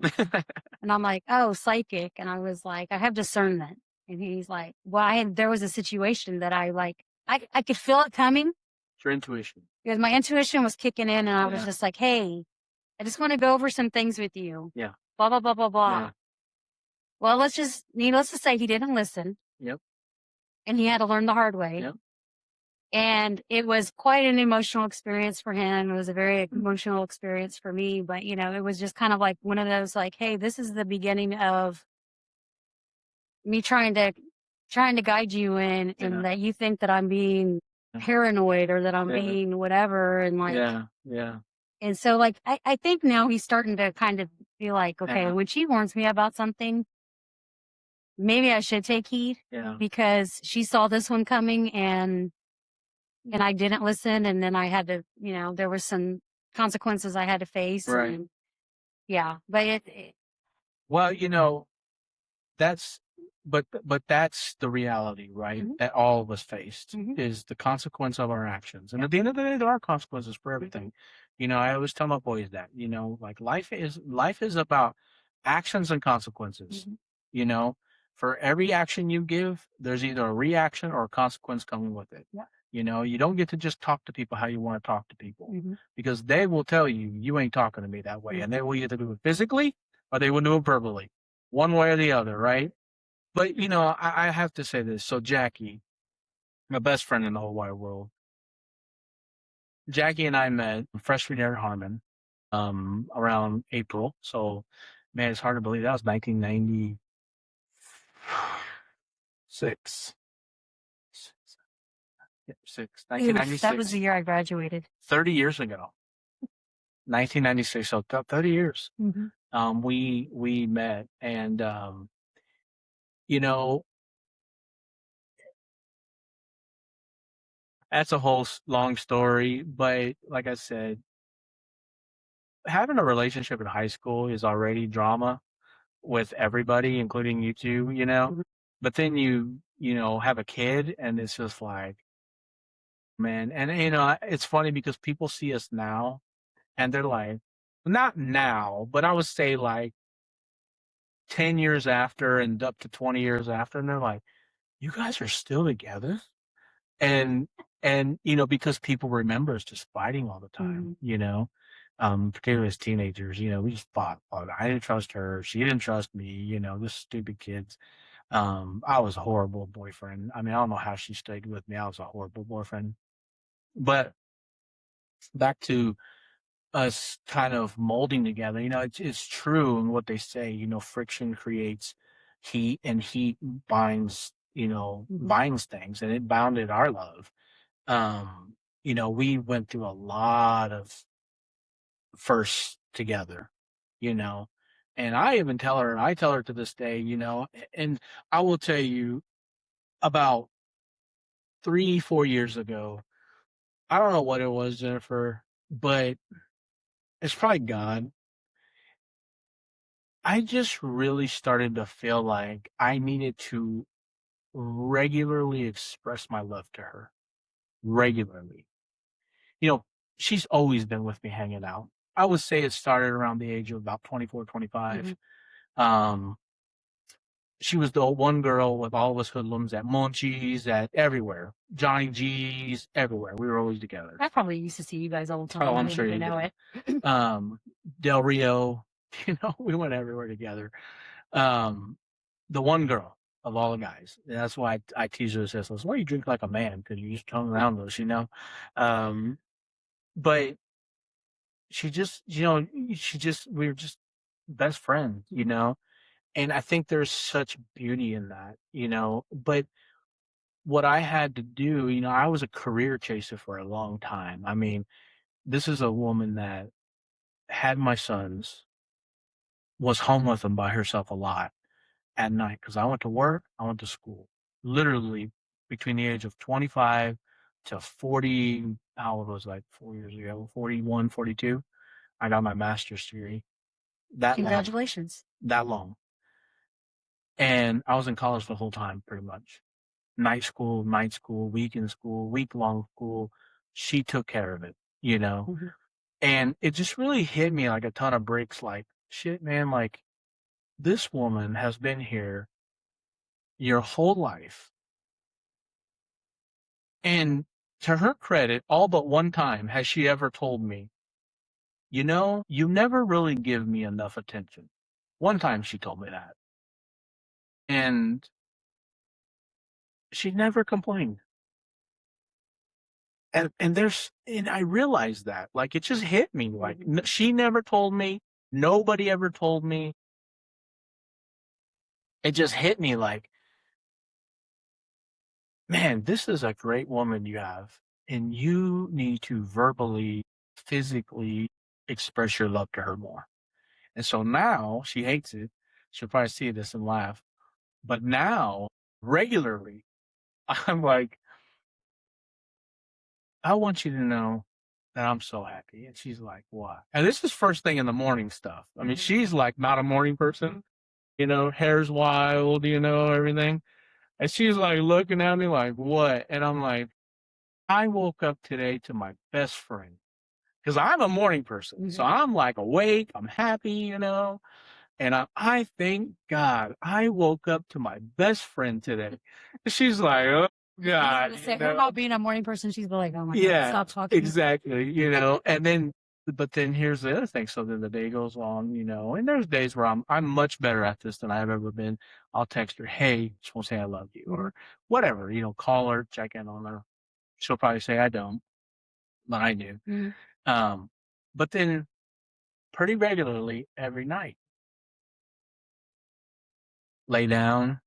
and I'm like, "Oh, psychic," and I was like, "I have discernment," and he's like, "Well, there was a situation that I could feel it coming." It's your intuition. Because my intuition was kicking in, and I was just like, "Hey, I just want to go over some things with you." Yeah. Blah blah blah blah blah. Yeah. Well, let's just say he didn't listen. Yep. And he had to learn the hard way. Yep. And it was quite an emotional experience for him. It was a very emotional experience for me. But, you know, it was just kind of like one of those like, hey, this is the beginning of me trying to guide you in and that you think that I'm being paranoid or that I'm being whatever. And like, yeah. And so like, I think now he's starting to kind of be like, okay, when she warns me about something, maybe I should take heed because she saw this one coming and I didn't listen. And then I had to, you know, there were some consequences I had to face. Right. And, but well, you know, but that's the reality, right? Mm-hmm. That all of us faced is the consequence of our actions. And at the end of the day, there are consequences for everything. You know, I always tell my boys that, you know, like life is about actions and consequences. You know, for every action you give, there's either a reaction or a consequence coming with it. Yeah. You know, you don't get to just talk to people how you want to talk to people because they will tell you, you ain't talking to me that way. And they will either do it physically or they will do it verbally, one way or the other, right? But, you know, I have to say this. So Jackie, my best friend in the whole wide world, Jackie and I met freshman year at Harmon around April. So, man, it's hard to believe that was 1996. 1996. That was the year I graduated. 30 years ago. 1996. So 30 years. We met and, you know, that's a whole long story, but like I said, having a relationship in high school is already drama with everybody, including you two, you know, but then you know, have a kid and it's just like, man, and you know, it's funny because people see us now and they're like, not now, but I would say like 10 years after and up to 20 years after, and they're like, you guys are still together? And you know, because people remember us just fighting all the time, you know, particularly as teenagers, you know, we just fought. I didn't trust her. She didn't trust me, you know, this stupid kids. I was a horrible boyfriend. I mean, I don't know how she stayed with me. I was a horrible boyfriend. But back to us kind of molding together, you know, it's true in what they say, you know, friction creates heat and heat binds, you know, binds things, and it bounded our love. We went through a lot of firsts together, you know. And I tell her to this day, and I will tell you about 3, 4 years ago, I don't know what it was, Jennifer, but it's probably God. I just really started to feel like I needed to regularly express my love to her. Regularly. You know, she's always been with me hanging out. I would say it started around the age of about 24, 25. Um, she was the one girl with all of us hoodlums at Munchies, at everywhere. Johnny G's, everywhere. We were always together. I probably used to see you guys all the time. Oh, I I'm didn't sure even you know did. it. Del Rio, we went everywhere together. The one girl of all the guys. And that's why I tease her and says, why do you drink like a man? Because you just hung around us, But she just, we were just best friends, And I think there's such beauty in that, But what I had to do, I was a career chaser for a long time. I mean, this is a woman that had my sons, was home with them by herself a lot at night because I went to work, I went to school. Literally between the age of 25 to 40, how old was I 4 years ago? 41, 42. I got my master's degree. Congratulations. That long. And I was in college the whole time, pretty much. Night school, weekend school, week-long school. She took care of it, And it just really hit me like a ton of bricks, like, shit, man, like, this woman has been here your whole life. And to her credit, all but one time has she ever told me, you never really give me enough attention. One time she told me that. And she never complained. And I realized that, like, it just hit me. Like, she never told me. Nobody ever told me. It just hit me like, man, this is a great woman you have. And you need to verbally, physically express your love to her more. And so now she hates it. She'll probably see this and laugh. But now, regularly, I'm like, I want you to know that I'm so happy. And she's like, what? And this is first thing in the morning stuff. I mean, she's like not a morning person, hair's wild, everything. And she's like looking at me like, what? And I'm like, I woke up today to my best friend because I'm a morning person. So I'm like awake, I'm happy, And I thank God I woke up to my best friend today. She's like, oh God. Her about being a morning person, she's like, oh my Yeah, God, stop talking. exactly. And then, but then here's the other thing. So then the day goes on, and there's days where I'm much better at this than I've ever been. I'll text her, hey, just want to say I love you, or whatever, call her, check in on her. She'll probably say I don't, but I do. But then pretty regularly every night, lay down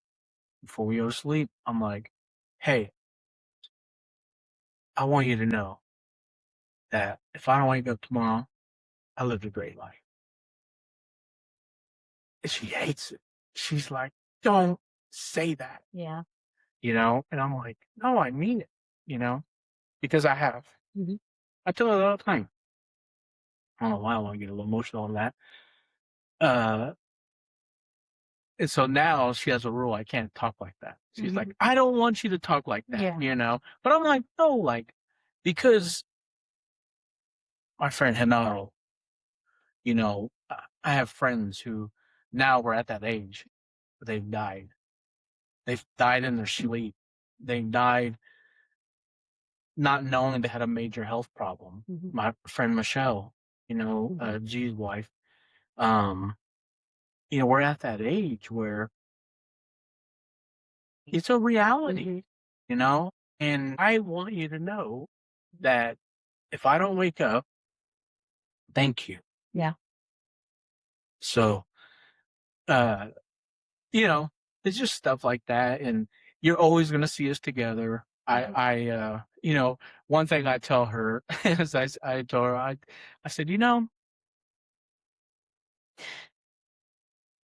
before we go to sleep, I'm like, hey, I want you to know that if I don't wake up tomorrow, I lived a great life. And she hates it. She's like, don't say that. Yeah. And I'm like, no, I mean it, because I have. I tell her that all the time. I don't know why I want to get a little emotional on that. And so now she has a rule. I can't talk like that. She's like, I don't want you to talk like that, But I'm like, no, like, because my friend Henaro, I have friends who now we're at that age. They've died. They've died in their sleep. They've died not knowing they had a major health problem. My friend Michelle, G's wife, we're at that age where it's a reality, and I want you to know that if I don't wake up, thank you. Yeah. So, it's just stuff like that. And you're always going to see us together. One thing I tell her is I told her, I said,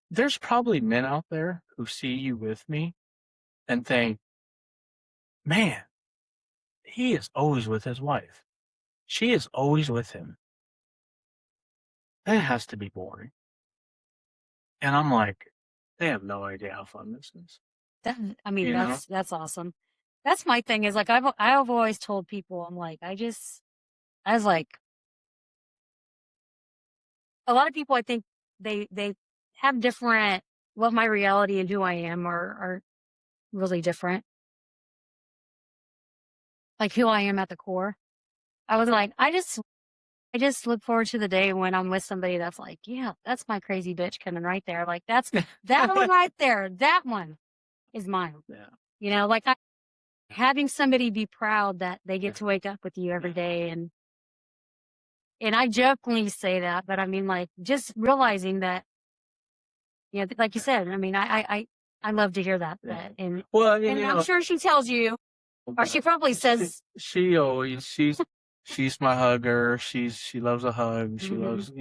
there's probably men out there who see you with me and think, man, he is always with his wife. She is always with him. That has to be boring. And I'm like, they have no idea how fun this is. That's awesome. That's my thing is like, I've always told people, I'm like, I was like, a lot of people, I think they have different, well, my reality and who I am are really different. Like who I am at the core. I was like, I just look forward to the day when I'm with somebody that's like, yeah, that's my crazy bitch coming right there. Like that one right there. That one is mine. Yeah. Like having somebody be proud that they get to wake up with you every day. And I jokingly say that, but I mean, like just realizing that, like you said, I mean, I love to hear that. Yeah. And Well, I'm sure she tells you, or she probably says, she always, she's my hugger. She loves a hug. She loves,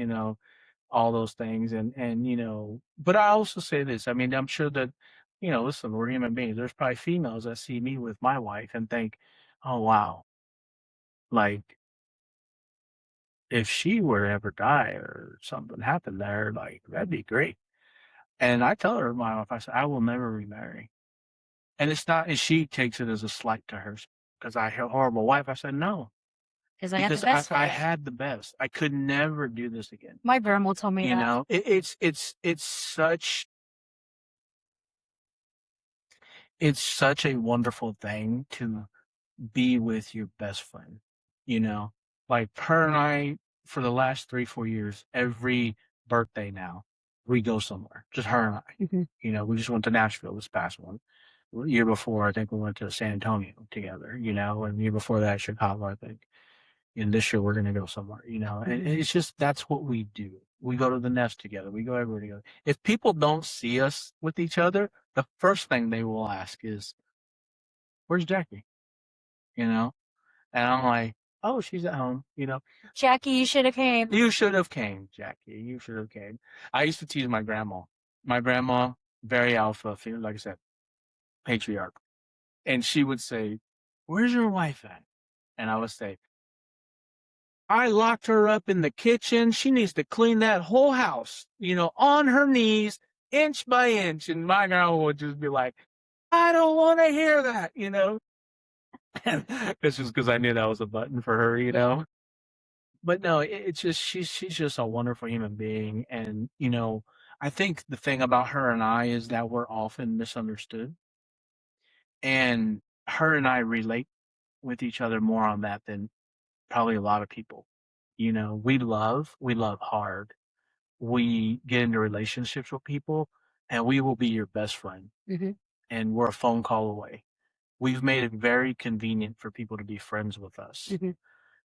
all those things. And, but I also say this, I mean, I'm sure that, listen, we're human beings. There's probably females that see me with my wife and think, oh, wow, like if she were to ever die or something happened there, like that'd be great. And I tell her, my wife, I said, I will never remarry. And it's not, and she takes it as a slight to her because I had a horrible wife. I said, no, because I had the best. I had the best. I could never do this again. My grandma told me that. It's such a wonderful thing to be with your best friend, like her and I, for the last 3-4 years, every birthday now, we go somewhere, just her and I. Mm-hmm. We just went to Nashville this past one. The year before, I think we went to San Antonio together, and the year before that, Chicago, I think. And this year we're going to go somewhere, and it's just, that's what we do. We go to the nest together. We go everywhere together. If people don't see us with each other, the first thing they will ask is, where's Jackie? And I'm like, oh, she's at home, Jackie, you should have came. You should have came, Jackie. You should have came. I used to tease my grandma. My grandma, very alpha, like I said, patriarch. And she would say, where's your wife at? And I would say, I locked her up in the kitchen. She needs to clean that whole house, on her knees, inch by inch. And my grandma would just be like, I don't want to hear that, It's just because I knew that was a button for her, But no, it's just, she's just a wonderful human being. And, I think the thing about her and I is that we're often misunderstood. And her and I relate with each other more on that than probably a lot of people. We love hard. We get into relationships with people and we will be your best friend. Mm-hmm. And we're a phone call away. We've made it very convenient for people to be friends with us. Mm-hmm.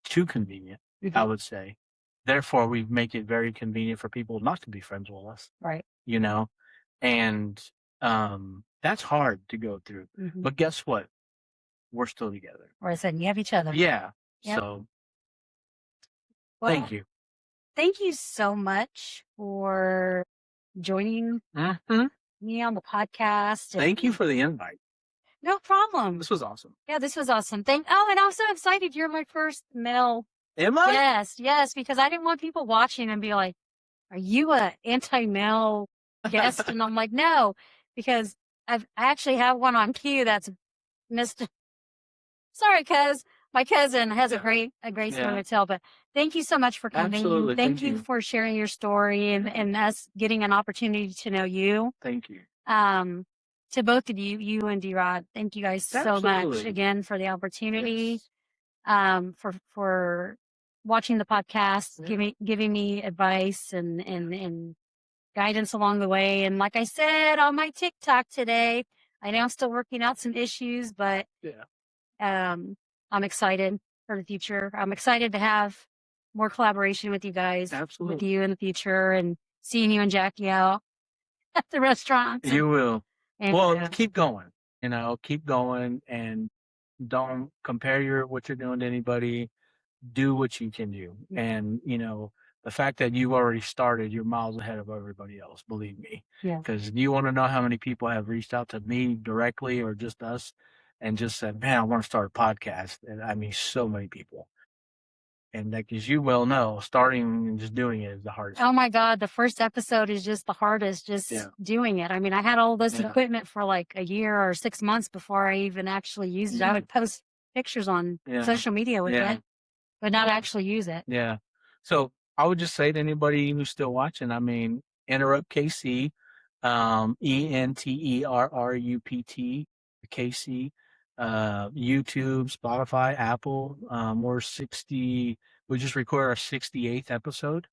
Too convenient, Mm-hmm. I would say. Therefore, we make it very convenient for people not to be friends with us. Right. And that's hard to go through. Mm-hmm. But guess what? We're still together. Or I said, you have each other. Yeah. Yep. So, well, thank you. Thank you so much for joining me on the podcast. Thank you for the invite. No problem. This was awesome. Yeah, this was awesome. And I'm so excited. You're my first male. Am I? Yes, because I didn't want people watching and be like, are you a anti-male guest? And I'm like, no, because I actually have one on cue that's Mr. Sorry, cuz my cousin has a great story to tell, but thank you so much for coming. Absolutely. Thank you for sharing your story and us getting an opportunity to know you. Thank you. To both of you and D-Rod, thank you guys so much again for the opportunity. Yes. For watching the podcast, giving me advice and guidance along the way. And like I said on my TikTok today, I know I'm still working out some issues, but I'm excited for the future. I'm excited to have more collaboration with you guys, with you in the future, and seeing you and Jackie out at the restaurants. You will. And, keep going, keep going. And don't compare what you're doing to anybody. Do what you can do. And, the fact that you already started, you're miles ahead of everybody else, believe me. Yeah. Because you want to know how many people have reached out to me directly or just us and just said, man, I want to start a podcast. And I mean, so many people. And like, as you well know, starting and just doing it is the hardest. Oh my God, the first episode is just the hardest, just doing it. I mean, I had all this equipment for like a year or 6 months before I even actually used it. I would post pictures on social media with it, but not actually use it. Yeah. So I would just say to anybody who's still watching, I mean, Interrupt KC, ENTERRUPT, KC, YouTube, Spotify, Apple. We just recorded our 68th episode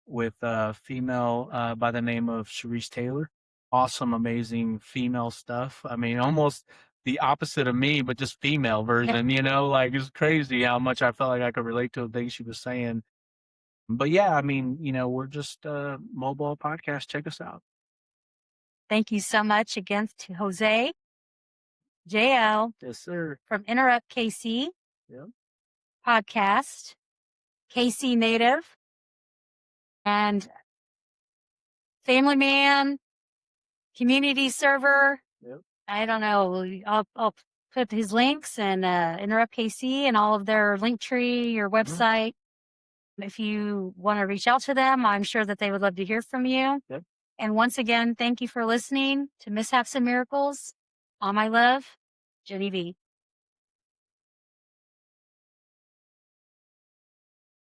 with a female by the name of Cherishing Taylor. Awesome, amazing female stuff. I mean, almost the opposite of me, but just female version, like it's crazy how much I felt like I could relate to the things she was saying. But yeah, I mean, we're just a mobile podcast. Check us out. Thank you so much again to Jose, JL. Yes, sir. From Interrupt KC podcast, KC native, and family man, community server. I don't know. I'll put his links and Interrupt KC and all of their link tree, your website. If you want to reach out to them, I'm sure that they would love to hear from you. And once again, thank you for listening to Mishaps and Miracles. All my love, Jenny V.